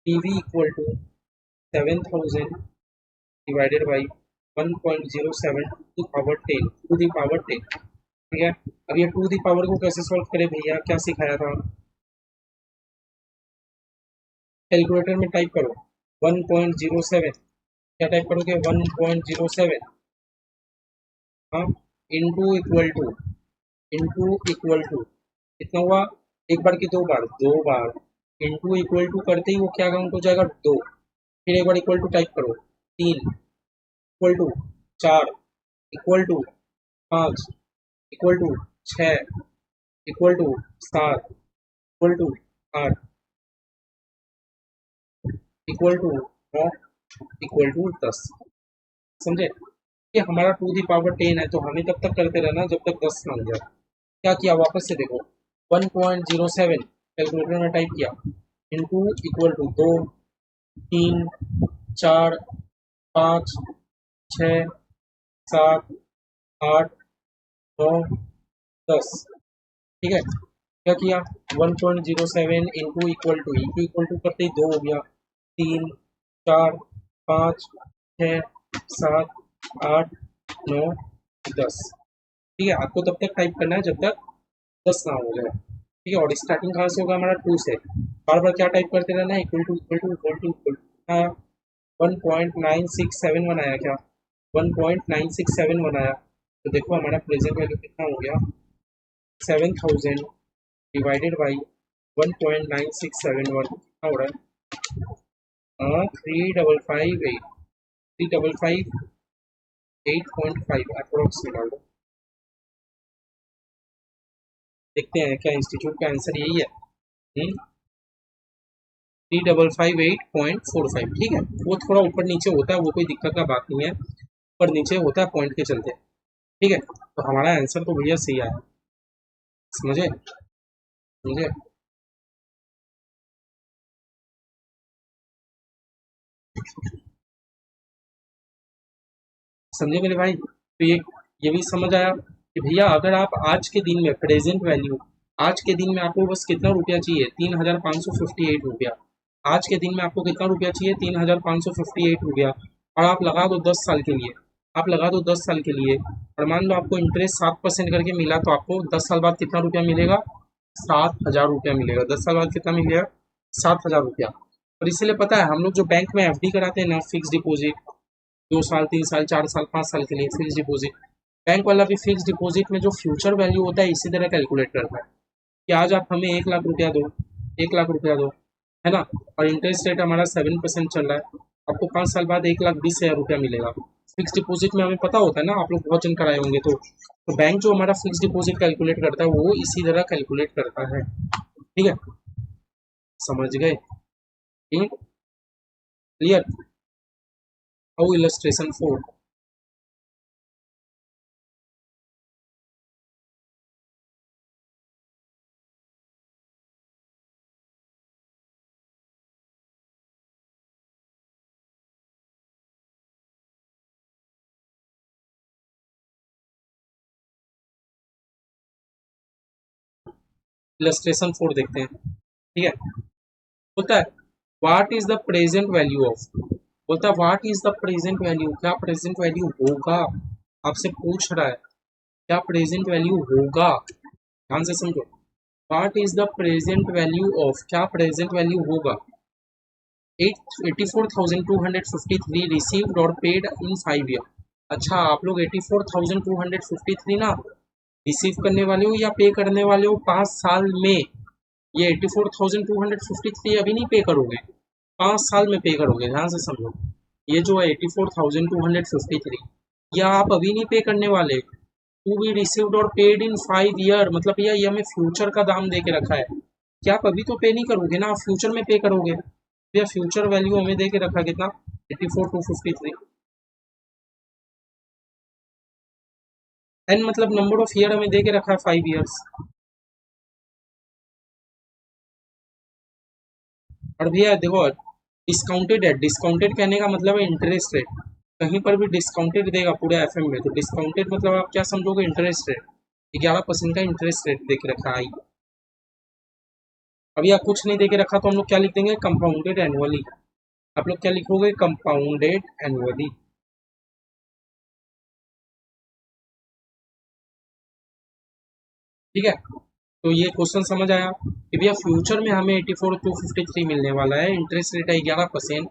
P V equal to 7,000 divided by 1.07 to power 10 to the power 10, ठीक है। अब ये टू दी पावर को कैसे सॉल्व करें भैया, क्या सिखाया था, कैलकुलेटर में टाइप करो 1.07, क्या टाइप करोगे 1.07, हाँ, इंटू इक्वल टू कितना हुआ, एक बार की दो बार, इंटू इक्वल टू करते ही वो क्या काउंट हो जाएगा, दो, फिर एक बार इक्वल टू टाइप करो, तीन, इक्वल टू चार, इक्वल टू पाँच, इक्वल टू छः, इक्वल टू सात, इक्वल टू आठ, इक्वल टू नौ, इक्वल टू 10, समझे। ये हमारा टू दी पावर 10 है, तो हमें तब तक करते रहना जब तक 10 ना हो जाए। क्या किया, वापस से देखो 1.07 कैलकुलेटर में टाइप किया, इंटू इक्वल टू दो, तीन, चार, पाँच, छः, सात, आठ, नौ, 10, ठीक है। क्या किया 1.07 इंटू इक्वल टू करते ही दो हो गया, तीन, चार, पाँच, छः, सात, आठ, नौ, 10, ठीक है। आपको तब तक टाइप करना है जब तक 10 ना हो जाए, ठीक है। और स्टार्टिंग कहाँ से होगा हमारा, टू से, बार बार क्या टाइप करते रहना है, equal to equal to equal to equal to, 1.9671 आया क्या, 1.967 आया, तो देखो हमारा प्रेजेंट वैल्यू कितना हो गया, 7,000 डिवाइडेड बाई 1.9671 कितना हो रहा है, 3,558, 3,558.5 अप्रोक्स निकाल दो, देखते हैं क्या इंस्टीट्यूट का आंसर यही है, 3,558.45, ठीक है। वो थोड़ा ऊपर नीचे होता है, वो कोई दिक्कत का बात नहीं है, ऊपर नीचे होता है पॉइंट के चलते, ठीक है। तो हमारा आंसर तो भैया सही आया, समझे, समझे। समझे मेरे भाई, तो ये भी समझ आया कि भैया अगर आप आज के दिन में प्रेजेंट वैल्यू, आज के दिन में आपको बस कितना रुपया चाहिए, 3,558 रुपया, आज के दिन में आपको कितना रुपया चाहिए, 3,558 रुपया, और आप लगा दो 10 साल के लिए, आप लगा दो 10 साल के लिए, और मान लो आपको इंटरेस्ट 7% करके मिला, तो आपको 10 साल बाद कितना रुपया मिलेगा, 7,000 रुपया मिलेगा, 10 साल बाद कितना मिलेगा, 7,000 रुपया। और इसीलिए पता है हम लोग जो बैंक में एफडी कराते हैं ना, फिक्स डिपॉजिट, 2 साल 3 साल 4 साल 5 साल के लिए फिक्स डिपॉजिट, बैंक वाला भी फिक्स डिपॉजिट में जो फ्यूचर वैल्यू होता है इसी तरह कैलकुलेट करता है, कि आज आप हमें 1 लाख रुपया दो, 1 लाख रुपया दो, है ना, और इंटरेस्ट रेट हमारा 7% चल रहा है, आपको 5 साल बाद 1,20,000 रुपया मिलेगा। फिक्स डिपॉजिट में हमें पता होता है ना, आप लोग बहुत जन कराए होंगे, तो बैंक जो हमारा फिक्स डिपॉजिट कैलकुलेट करता है वो इसी तरह कैलकुलेट करता है, ठीक है, समझ गए, क्लियर। हाउ इलस्ट्रेशन 4, इलस्ट्रेशन 4 देखते हैं, ठीक है। होता है what is the present value of, बोलता है what is the present value, क्या प्रेजेंट वैल्यू होगा, आपसे पूछ रहा है क्या प्रेजेंट वैल्यू होगा, ध्यान से समझो। What is the present value of, क्या प्रेजेंट वैल्यू होगा 84,253 रिसीव्ड और पेड इन 5 ईयर। अच्छा आप लोग 84,253 ना रिसीव करने वाले हो या पे करने वाले हो 5 साल में। ये 84,253 अभी नहीं पे करोगे, 5 साल में पे करोगे, ध्यान से समझो। ये जो है 84,253 यह आप अभी नहीं पे करने वाले, टू बी रिसीव्ड और पेड इन 5 ईयर, मतलब ये हमें फ्यूचर का दाम दे के रखा है कि आप अभी तो पे नहीं करोगे ना, आप फ्यूचर में पे करोगे। भैया फ्यूचर वैल्यू हमें दे के रखा कितना 84,253। एन मतलब नंबर ऑफ ईयर हमें दे के रखा है 5 ईयर्स। और भैया देखो डिस्काउंटेड है, डिस्काउंटेड कहने का मतलब है इंटरेस्ट रेट, कहीं पर भी डिस्काउंटेड देगा पूरे एफएम में, तो डिस्काउंटेड मतलब आप क्या समझोगे इंटरेस्ट रेट, 11% का इंटरेस्ट रेट दे के रखा है। अभी आप कुछ नहीं दे के रखा तो हम लोग क्या लिख देंगे कंपाउंडेड एनुअली, आप लोग क्या लिखोगे कंपाउंडेड एनुअली। ठीक है, तो ये क्वेश्चन समझ आया कि भैया फ्यूचर में हमें 84,253 मिलने वाला है, इंटरेस्ट रेट है 11%,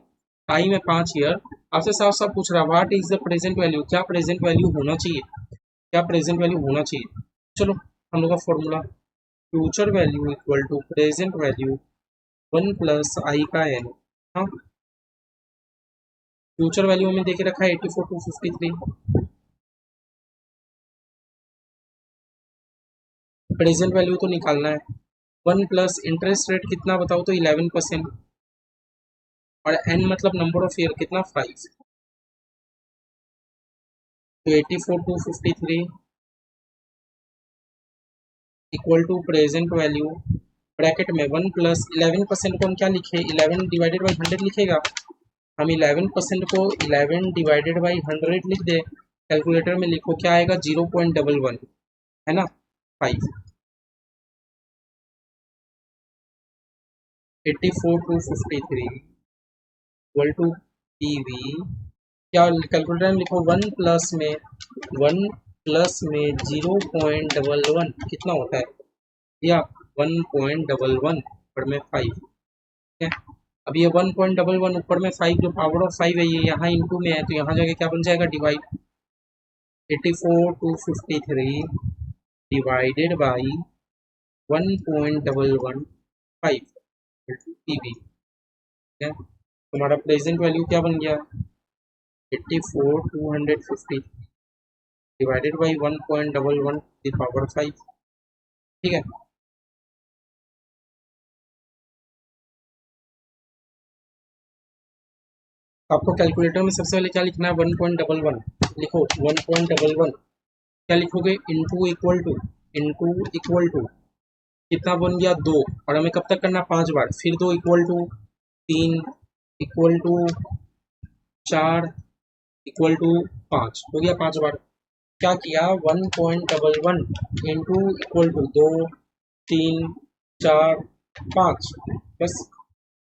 टाइम है 5 ईयर। आपसे साफ साफ पूछ रहा है what is the present value, क्या प्रेजेंट वैल्यू होना चाहिए, क्या प्रेजेंट वैल्यू होना चाहिए। चलो हम लोग का formula future value equal to present value 1 + i का n। हाँ फ्यूचर वैल्यू हमें देखे रखा है 84,253, प्रेजेंट वैल्यू तो निकालना है। 1 + इंटरेस्ट रेट कितना बताओ तो 11%, और n मतलब नंबर ऑफ ईयर कितना 5, तो 84,253 equal to present value bracket में 1 + 11% को हम क्या लिखे 11 डिवाइडेड बाई 100 लिखेगा, हम 11% को 11 डिवाइडेड बाई 100 लिख दे, कैलकुलेटर में लिखो क्या आएगा 0.11 है ना 5। 84,253 इक्वल टू पीवी, क्या कैलकुलेटर में लिखो 1 + 0.11 कितना होता है या 1.11 ऊपर में 5। ठीक है, अब ये 1.11 ऊपर में 5 जो पावर ऑफ 5 है ये यहाँ इंटू में है, तो यहाँ जाके क्या बन जाएगा डिवाइड, 84,253 डिवाइडेड बाई 1.115 पीवी। ठीक है, तुम्हारा प्रेजेंट वैल्यू क्या बन गया 84,250 डिवाइडेड बाई 1.11 की पावर 5। ठीक है, आपको कैलकुलेटर में सबसे पहले क्या लिखना है 1.11 लिखो 1.11 क्या लिखोगे इंटू इक्वल टू कितना बन गया 2, और हमें कब तक करना 5 बार, फिर 2 equal to 3 equal to 4 equal to 5 हो गया 5 बार। क्या किया 1.11 इंटू इक्वल टू 2 3 4 5 बस,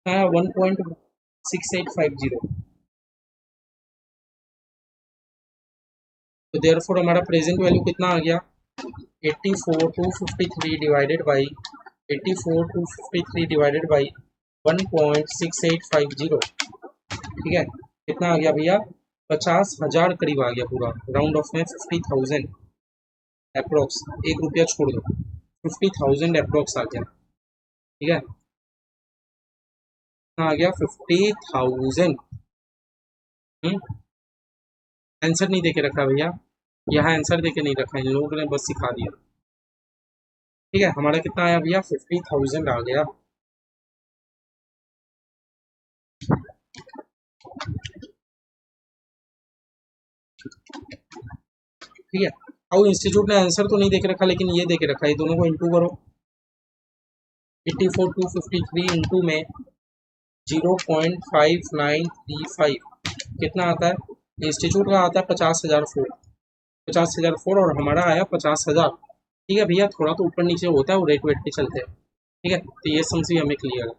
हाँ 1.6850। तो देयरफॉर हमारा प्रेजेंट वैल्यू कितना आ गया 84,253 डिवाइडेड बाई 84,253 डिवाइडेड बाई 1.6850। ठीक है, कितना आ गया भैया 50,000 करीब आ गया, पूरा राउंड ऑफ में 50,000 अप्रोक्स, 1 रुपया छोड़ दो 50,000 अप्रोक्स आ गया। ठीक है, कितना आ गया 50,000। आंसर नहीं देके रखा भैया, यहाँ आंसर देके नहीं रखा, इन लोगों ने बस सिखा दिया। ठीक है, हमारा कितना आया भैया 50,000 आ गया। ठीक है, और इंस्टीट्यूट ने आंसर तो नहीं देके रखा लेकिन ये देके रखा है, दोनों को इंटू करो 84,253 इंटू में 0.5935 कितना आता है, इंस्टीट्यूट का आता है 50,004 और हमारा आया 50,000। ठीक है भैया, थोड़ा तो ऊपर नीचे होता है वो रेट वेट के चलते हैं। ठीक है, तो ये समझिए हमें क्लियर है,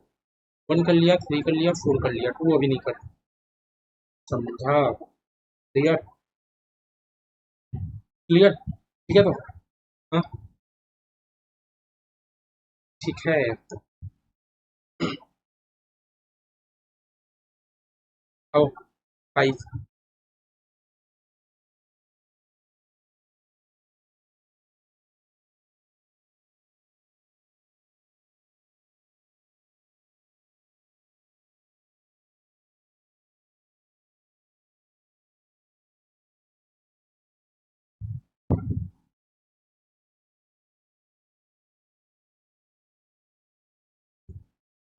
1 कर लिया 3 कर लिया 4 कर लिया 2 अभी नहीं कर। समझा? क्लियर? क्लियर? ठीक है तो हाँ ठीक है। आओ 5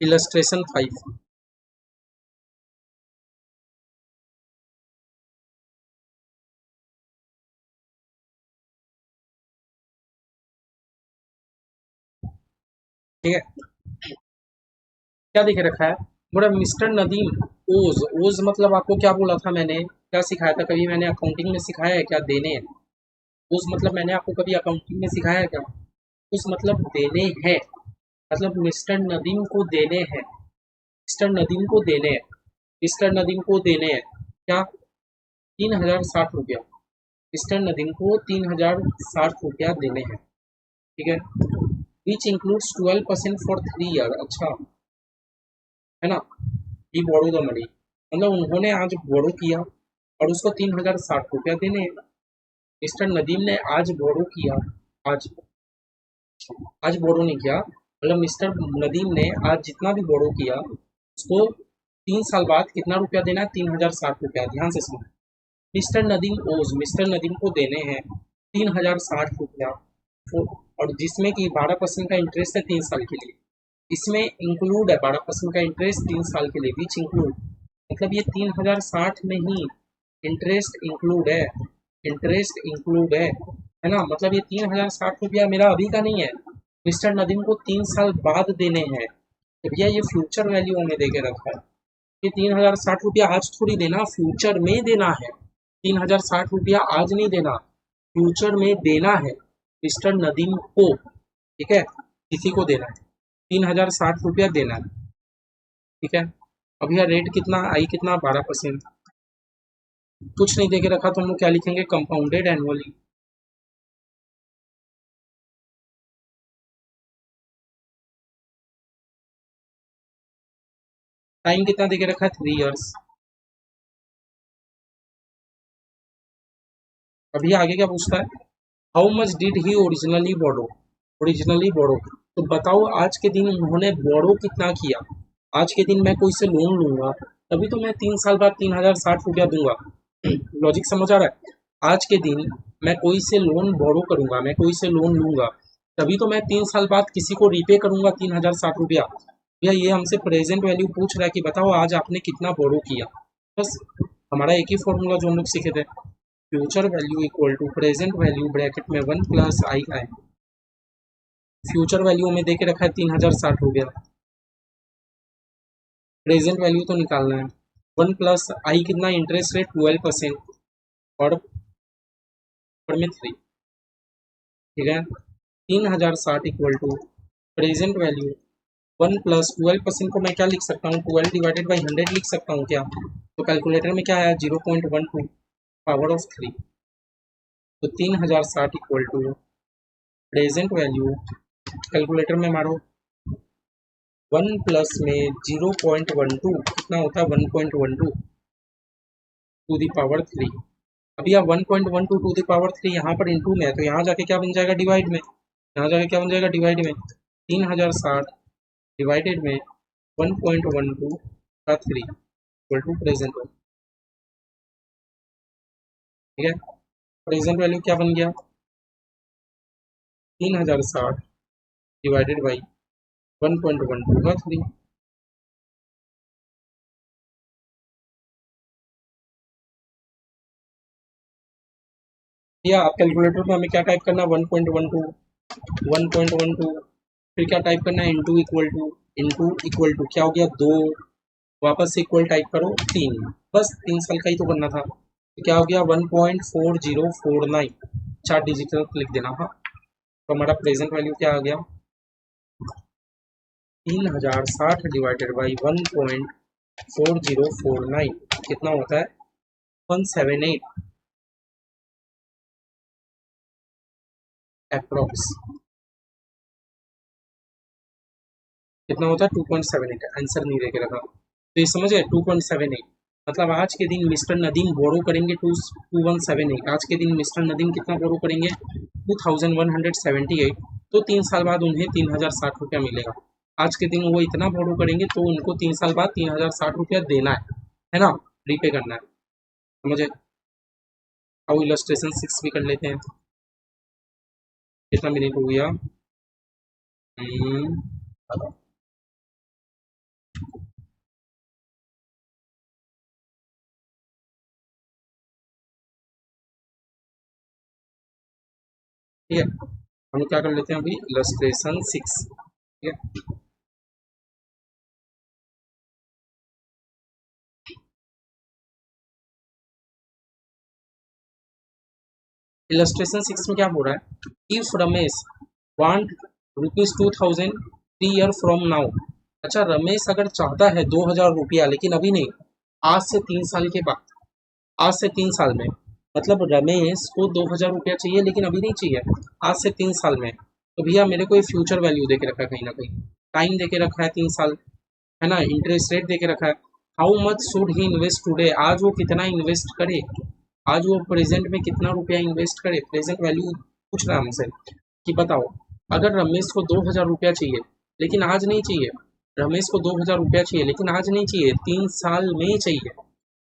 इलस्ट्रेशन 5। ठीक है, क्या दिख रखा है? बोला मिस्टर नदीम ओज। ओज मतलब आपको क्या बोला था मैंने, क्या सिखाया था? कभी मैंने अकाउंटिंग में सिखाया है क्या देने हैं? ओज मतलब मैंने आपको कभी अकाउंटिंग में सिखाया है क्या? उस मतलब देने हैं, मतलब मिस्टर नदीम को देने हैं। मिस्टर नदीम को देने हैं, मिस्टर नदीम को देने हैं क्या? 3060 रुपया। मिस्टर नदीम को 3060 रुपया देने हैं। ठीक है, विच इंक्लूड्स 12% फॉर 3 ईयर। अच्छा है ना, ही बोरो द मनी, मतलब उन्होंने आज बोरो किया और उसको 3060 रुपया देने हैं। मिस्टर नदीम ने आज बोरो किया, आज आज बोरो नहीं किया, मतलब मिस्टर नदीम ने आज जितना भी बोरो किया उसको 3 साल बाद कितना रुपया देना है? 3060 रुपया। ध्यान से सुनो, मिस्टर नदीम ओज, मिस्टर नदीम को देने हैं 3060 रुपया, और जिसमें कि 12% का इंटरेस्ट है 3 साल के लिए। इसमें इंक्लूड है 12% का इंटरेस्ट 3 साल के लिए, विच इंक्लूड, मतलब ये 3060 में ही इंटरेस्ट इंक्लूड है, इंटरेस्ट इंक्लूड है ना? मतलब ये 3060 रुपया मेरा अभी का नहीं है, मिस्टर नदीम को 3 साल बाद देने हैं। तो भैया ये फ्यूचर वैल्यू में दे के रखा है, ये 3060 रुपया आज थोड़ी देना, फ्यूचर में देना है। 3060 रुपया आज नहीं देना, फ्यूचर में देना है मिस्टर नदीम को। ठीक है, किसी को देना है, 3060 रुपया देना है। ठीक है, अब यह रेट कितना आई, कितना 12%। कुछ नहीं दे के रखा तो हम लोग क्या लिखेंगे? Compounded annually. टाइम कितना दे के रखा है? 3 इयर्स। अभी आगे क्या पूछता है? How much did he originally borrow, originally borrow. तो बताओ आज के दिन उन्होंने बोरो कितना किया? आज के दिन मैं कोई से लोन लूंगा तभी तो मैं 3 साल बाद 3060 रुपया दूंगा। लॉजिक समझ आ रहा है? आज के दिन मैं कोई से लोन बोरो करूंगा, मैं कोई से लोन लूंगा तभी तो मैं 3 साल बाद किसी को रीपे करूंगा 3060 रुपया। भैया ये हमसे प्रेजेंट वैल्यू पूछ रहा है कि बताओ आज आपने कितना बोरो किया। बस हमारा एक ही फॉर्मूला जो हम लोग सीखे थे, future value equal to present value bracket में 1 + i का है। फ्यूचर वैल्यू में दे के रखा है 3060 रुपया, प्रेजेंट वैल्यू तो निकालना है। 1 + i कितना? इंटरेस्ट रेट 12% और में 3। ठीक है, 3060 इक्वल टू प्रेजेंट वैल्यू 1 + 12% को मैं क्या लिख सकता हूँ? 12/100 लिख सकता हूँ क्या? तो कैलकुलेटर में क्या आया? 0.12 पावर ऑफ 3। तो 3060 equal to present value, calculator में मारो, 1 + में 0.12 कितना होता है? 1.12 टू द पावर 3। अभी आप 1.12 टू द पावर 3 यहाँ पर इंटू में है तो यहाँ जाके क्या बन जाएगा? डिवाइड में। यहाँ जाके क्या बन जाएगा? डिवाइड में। 3060 डिवाइडेड में 1.12 का 3 इक्वल टू प्रेजेंट वैल्यू। ठीक है, प्रेजेंट वैल्यू क्या बन गया? 3060 डिवाइडेड बाई 1.12 का 3। या आप कैलकुलेटर में हमें क्या टाइप करना है? 1.12, 1.12, फिर क्या टाइप करना है? इंटू इक्वल टू क्या हो गया? 2, वापस से इक्वल टाइप करो 3। बस 3 साल का ही तो बनना था। तो क्या हो गया? 1.4049, 4 डिजिट लिख देना। हाँ, तो हमारा प्रेजेंट वैल्यू क्या आ गया? 3060 डिवाइडेड बाई 1.4049 कितना होता है? 178 अप्रोक्स कितना होता है 2.78। आंसर नहीं देके रखा तो ये समझे 2.78 मतलब आज के दिन मिस्टर नदीम बोरो करेंगे 2178। आज के दिन मिस्टर नदीम कितना बोरो करेंगे 2178। तो 3 साल बाद उन्हें 3060 रुपया मिलेगा। आज के दिन वो इतना बोरो करेंगे तो उनको 3 साल बाद 3060 रुपया देना है ना, रीपे करना है। समझे। अब इलस्ट्रेशन 6 भी कर लेते हैं। कितना मिनट हो गया? ठीक है, हम क्या कर लेते हैं अभी इलस्ट्रेशन 6। ठीक है, इलस्ट्रेशन 6 में क्या हो रहा है, if Ramesh want ₹2000 3 year from now. अच्छा, रमेश अगर चाहता है 2000 रुपया, लेकिन अभी नहीं, आज से 3 साल के बाद, आज से 3 साल में, मतलब रमेश को 2000 रुपया चाहिए लेकिन अभी नहीं चाहिए, आज से 3 साल में। तो भैया मेरे को ये फ्यूचर वैल्यू दे के रखा है, कहीं ना कहीं टाइम दे के रखा है 3 साल, है ना, इंटरेस्ट रेट दे के रखा है। How much should he invest today, आज वो कितना इन्वेस्ट करे, आज वो प्रेजेंट में कितना रुपया इन्वेस्ट करे, प्रेजेंट वैल्यू पूछ रहा है हमसे कि बताओ। अगर रमेश को 2000 रुपया चाहिए लेकिन आज नहीं चाहिए, रमेश को 2000 रुपया चाहिए लेकिन आज नहीं चाहिए, 3 साल में चाहिए,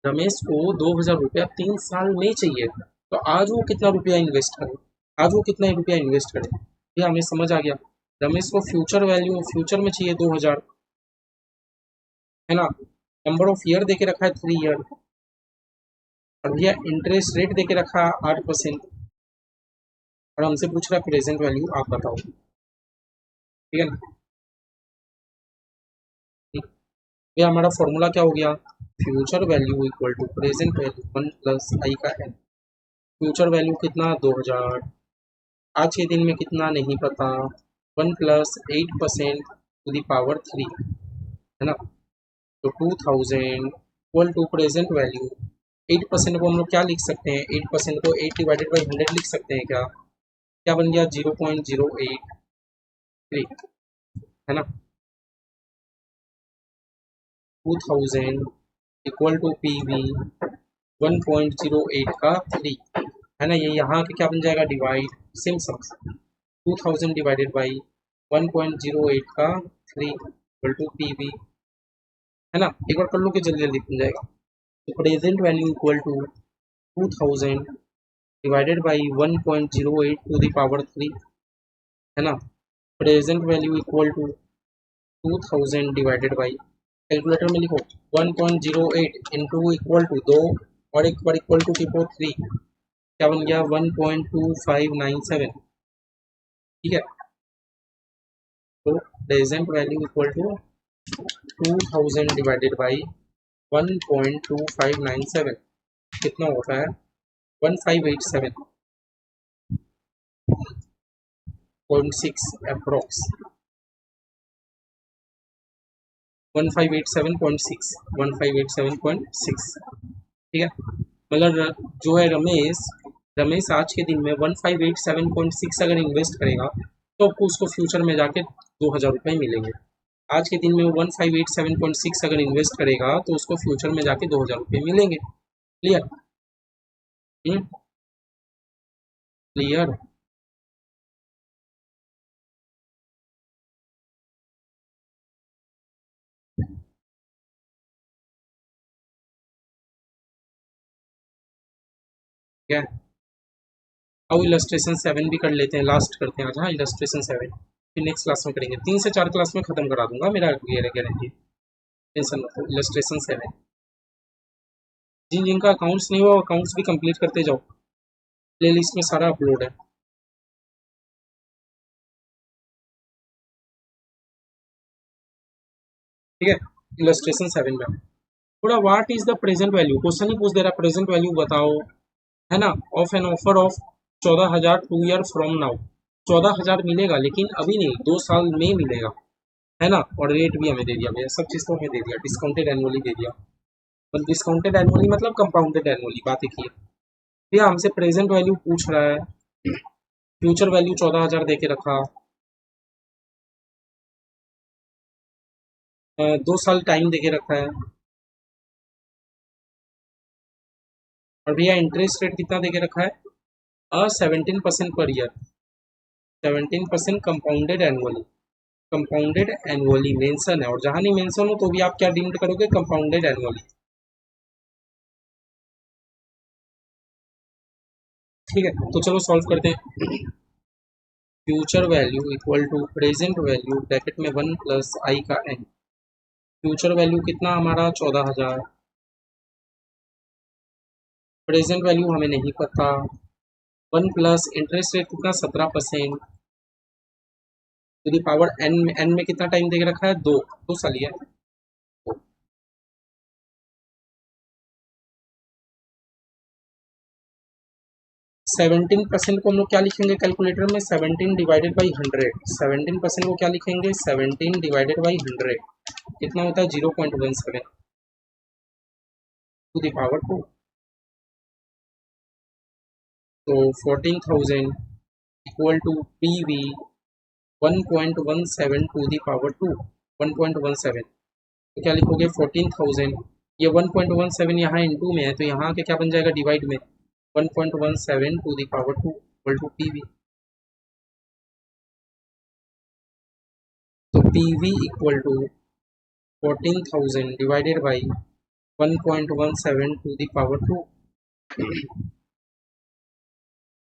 रमेश को 2000 रुपया 3 साल में चाहिए, तो आज वो कितना रुपया इन्वेस्ट करे, आज वो कितना रुपया इन्वेस्ट करे, ये हमें समझ आ गया। रमेश को फ्यूचर वैल्यू फ्यूचर में चाहिए 2000, है ना। नंबर ऑफ ईयर देके रखा है 3 ईयर, और भैया इंटरेस्ट रेट देके रखा है 8%, और हमसे पूछ रहा है प्रेजेंट वैल्यू, आप बताओ। ठीक है ना। ठीक। भैया हमारा फॉर्मूला क्या हो गया, future value equal to present value 1 plus I का एन। फ्यूचर वैल्यू कितना 2000, आज के दिन में कितना नहीं पता, 1 प्लस 8% टू द पावर 3, है ना। तो 2000 इक्वल टू प्रेजेंट वैल्यू, 8% को हम लोग क्या लिख सकते हैं, 8% को 8 डिवाइडेड बाई 100 लिख सकते हैं क्या, क्या बन गया 0.083, है ना। 2000 इक्वल टू पी वी 1.08 का 3, है ना। ये यहाँ के क्या बन जाएगा, divide, same sums, 2000 divided by 1.08 का 3 इक्वल टू पी वी, है ना। एक बार कर लो कि जल्दी जल्दी बन जाएगा। तो present value equal to 2000 divided by 1.08 to the power 3, है ना। Present value equal to 2000 divided by, calculator में लिखो 1.08 इंटू इक्वल टू 2 और एक बार इक्वल टू की 3, क्या बन गया 1.2597। ठीक है, तो present value equal to 2000 divided by 1.2597 कितना होता है 1587.6 अप्रोक्स, 1587.6, 1587.6। ठीक है, मतलब जो है रमेश, रमेश आज के दिन में 1587.6 अगर इन्वेस्ट करेगा तो आपको उसको फ्यूचर में जाके 2000 रुपये मिलेंगे। आज के दिन में वो 1587.6 अगर इन्वेस्ट करेगा तो उसको फ्यूचर में जाके 2000 रुपये मिलेंगे। क्लियर? क्लियर? ठीक है, अब इलस्ट्रेशन 7 भी कर लेते हैं, लास्ट करते हैं आज। हाँ, इलस्ट्रेशन 7 फिर नेक्स्ट क्लास में करेंगे, 3 से 4 क्लास में खत्म करा दूंगा, मेरा ये गारंटी, टेंशन मत लो। इलस्ट्रेशन 7, जिन जिनका अकाउंट्स नहीं हुआ अकाउंट्स भी कंप्लीट करते जाओ, प्ले लिस्ट में सारा अपलोड है। ठीक है, इलस्ट्रेशन 7 में थोड़ा what is the present value, question ही पूछ दे रहा है प्रेजेंट वैल्यू बताओ, है ना, of an offer of 14,000 2 year from now. 14,000 मिलेगा लेकिन अभी नहीं, 2 साल में मिलेगा, है ना। और रेट भी हमें दे दिया भैया, सब चीज़ तो हमें दे दिया, डिस्काउंटेड एनुअली दे दिया। डिस्काउंटेड एनुअली मतलब कंपाउंडेड एनुअली, बात एक ही है। भैया हमसे प्रेजेंट वैल्यू पूछ रहा है, फ्यूचर वैल्यू 14,000 दे के रखा, 2 साल टाइम दे के रखा है, और भैया इंटरेस्ट रेट कितना दे के रखा है, 17% per year, 17% compounded annually, compounded annually mention है, और जहां नहीं मेंशन हो तो भी आप क्या डीम्ड करोगे, कंपाउंडेड एनुअली। ठीक है, तो चलो सॉल्व करते हैं। Future value equal to present value bracket में 1 प्लस आई का एन। फ्यूचर वैल्यू कितना हमारा 14,000, प्रेजेंट वैल्यू हमें नहीं पता, 1 प्लस इंटरेस्ट रेट कितना 17%, टू दी पावर एन में कितना टाइम दे रखा है, 2 साल ही है। 17% को हम लोग क्या लिखेंगे कैलकुलेटर में, 17 डिवाइडेड बाई 100, 17% को क्या लिखेंगे, 17 डिवाइडेड बाई 100, कितना होता है 0.17 टू दी पावर 2, तो 14,000 equal to P V 1.17 to the power 2, 1.17, तो क्या लिखोगे 14,000, ये 1.17 यहाँ इंटू में है तो यहाँ के क्या बन जाएगा डिवाइड में, 1.17 to the power 2 equal to P V, तो P V equal to 14,000 divided by 1.17 to the power 2,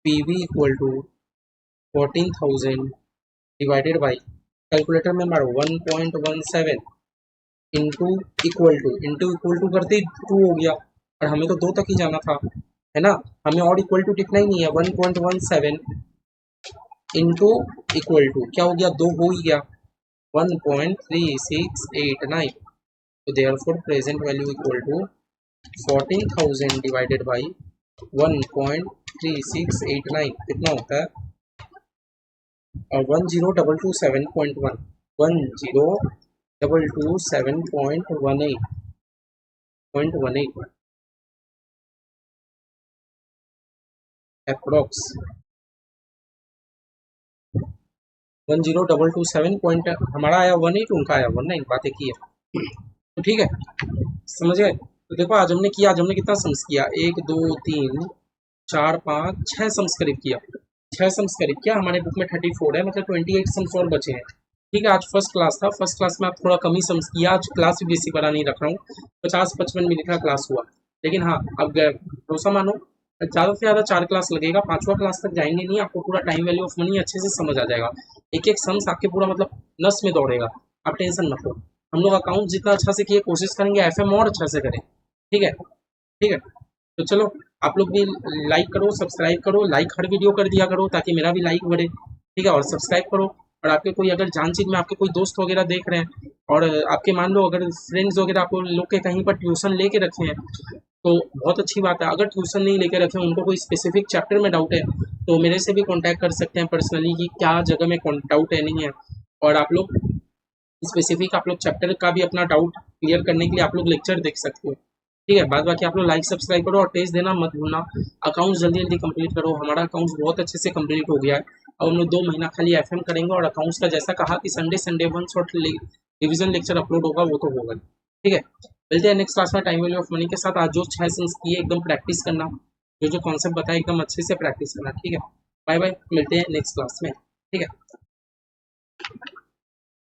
P V equal to 14,000 divided by, calculator में मारो 1.17 इंटू इक्वल टू करते ही 2 हो गया, और हमें तो 2 तक ही जाना था, है ना, हमें और इक्वल टू टिकना ही नहीं है, 1.17 इंटू इक्वल टू क्या हो गया, 2 हो ही गया, 1.3689, तो therefore present value equal to 14,000 divided by 1.3689, कितना होता है 10,227.1, 10,227.18 अप्रोक्स 10,227 पॉइंट हमारा आया 18, उनका आया 19, बात एक ही है। तो ठीक है, समझ गए। तो देखो आज हमने किया, आज हमने कितना सम्स किया, 1 2 3 4 5 6 सम्स करीब किया, 6 सम्स करीब किया, हमारे बुक में 34 है, मतलब 28 सम्स और बचे हैं। ठीक है, आज फर्स्ट क्लास था, फर्स्ट क्लास में आप थोड़ा कम ही सम्स किया, आज क्लास भी बेसी बड़ा नहीं रख रहा हूँ, 50-55 मिनट का क्लास हुआ, लेकिन हाँ अब भरोसा मानो ज़्यादा से ज़्यादा 4 क्लास लगेगा, 5वां क्लास तक जाएंगे नहीं, आपको पूरा टाइम वैल्यू ऑफ मनी अच्छे से समझ आ जाएगा, एक एक सम्स आपके पूरा मतलब नस में दौड़ेगा, आप टेंशन मत लो। हम लोग अकाउंट जितना अच्छा से किए कोशिश करेंगे एफएम और अच्छा से करें, ठीक है, ठीक है। तो चलो आप लोग भी लाइक करो, सब्सक्राइब करो, लाइक हर वीडियो कर दिया करो ताकि मेरा भी लाइक बढ़े, ठीक है, और सब्सक्राइब करो। और आपके कोई अगर जान चीज में आपके कोई दोस्त वगैरह देख रहे हैं, और आपके मान लो अगर फ्रेंड्स वगैरह आप लोग के कहीं पर ट्यूशन लेके रखे हैं तो बहुत अच्छी बात है, अगर ट्यूशन नहीं लेके रखे उनको कोई स्पेसिफिक चैप्टर में डाउट है तो मेरे से भी कांटेक्ट कर सकते हैं पर्सनली कि क्या जगह में डाउट है नहीं है, और आप लोग स्पेसिफिक आप लोग चैप्टर का भी अपना डाउट क्लियर करने के लिए आप लोग लेक्चर देख सकते हो, ठीक है। बाद बाकी आप लोग लाइक सब्सक्राइब करो और टेस्ट देना मत भूलना, अकाउंट जल्दी जल्दी कंप्लीट करो, हमारा अकाउंट्स बहुत अच्छे से कंप्लीट हो गया है, अब हम लोग 2 महीना खाली एफएम करेंगे, और अकाउंट्स का जैसा कहा कि Sunday Sunday 1 short revision lecture upload होगा वो तो होगा, ठीक है। मिलते हैं नेक्स्ट क्लास में टाइम वैल्यू ऑफ मनी के साथ। आज जो 6 सेंस किए एकदम प्रैक्टिस करना, जो जो कॉन्सेप्ट बताया एकदम अच्छे से प्रैक्टिस करना, ठीक है। बाय बाय, मिलते हैं नेक्स्ट क्लास में, ठीक है।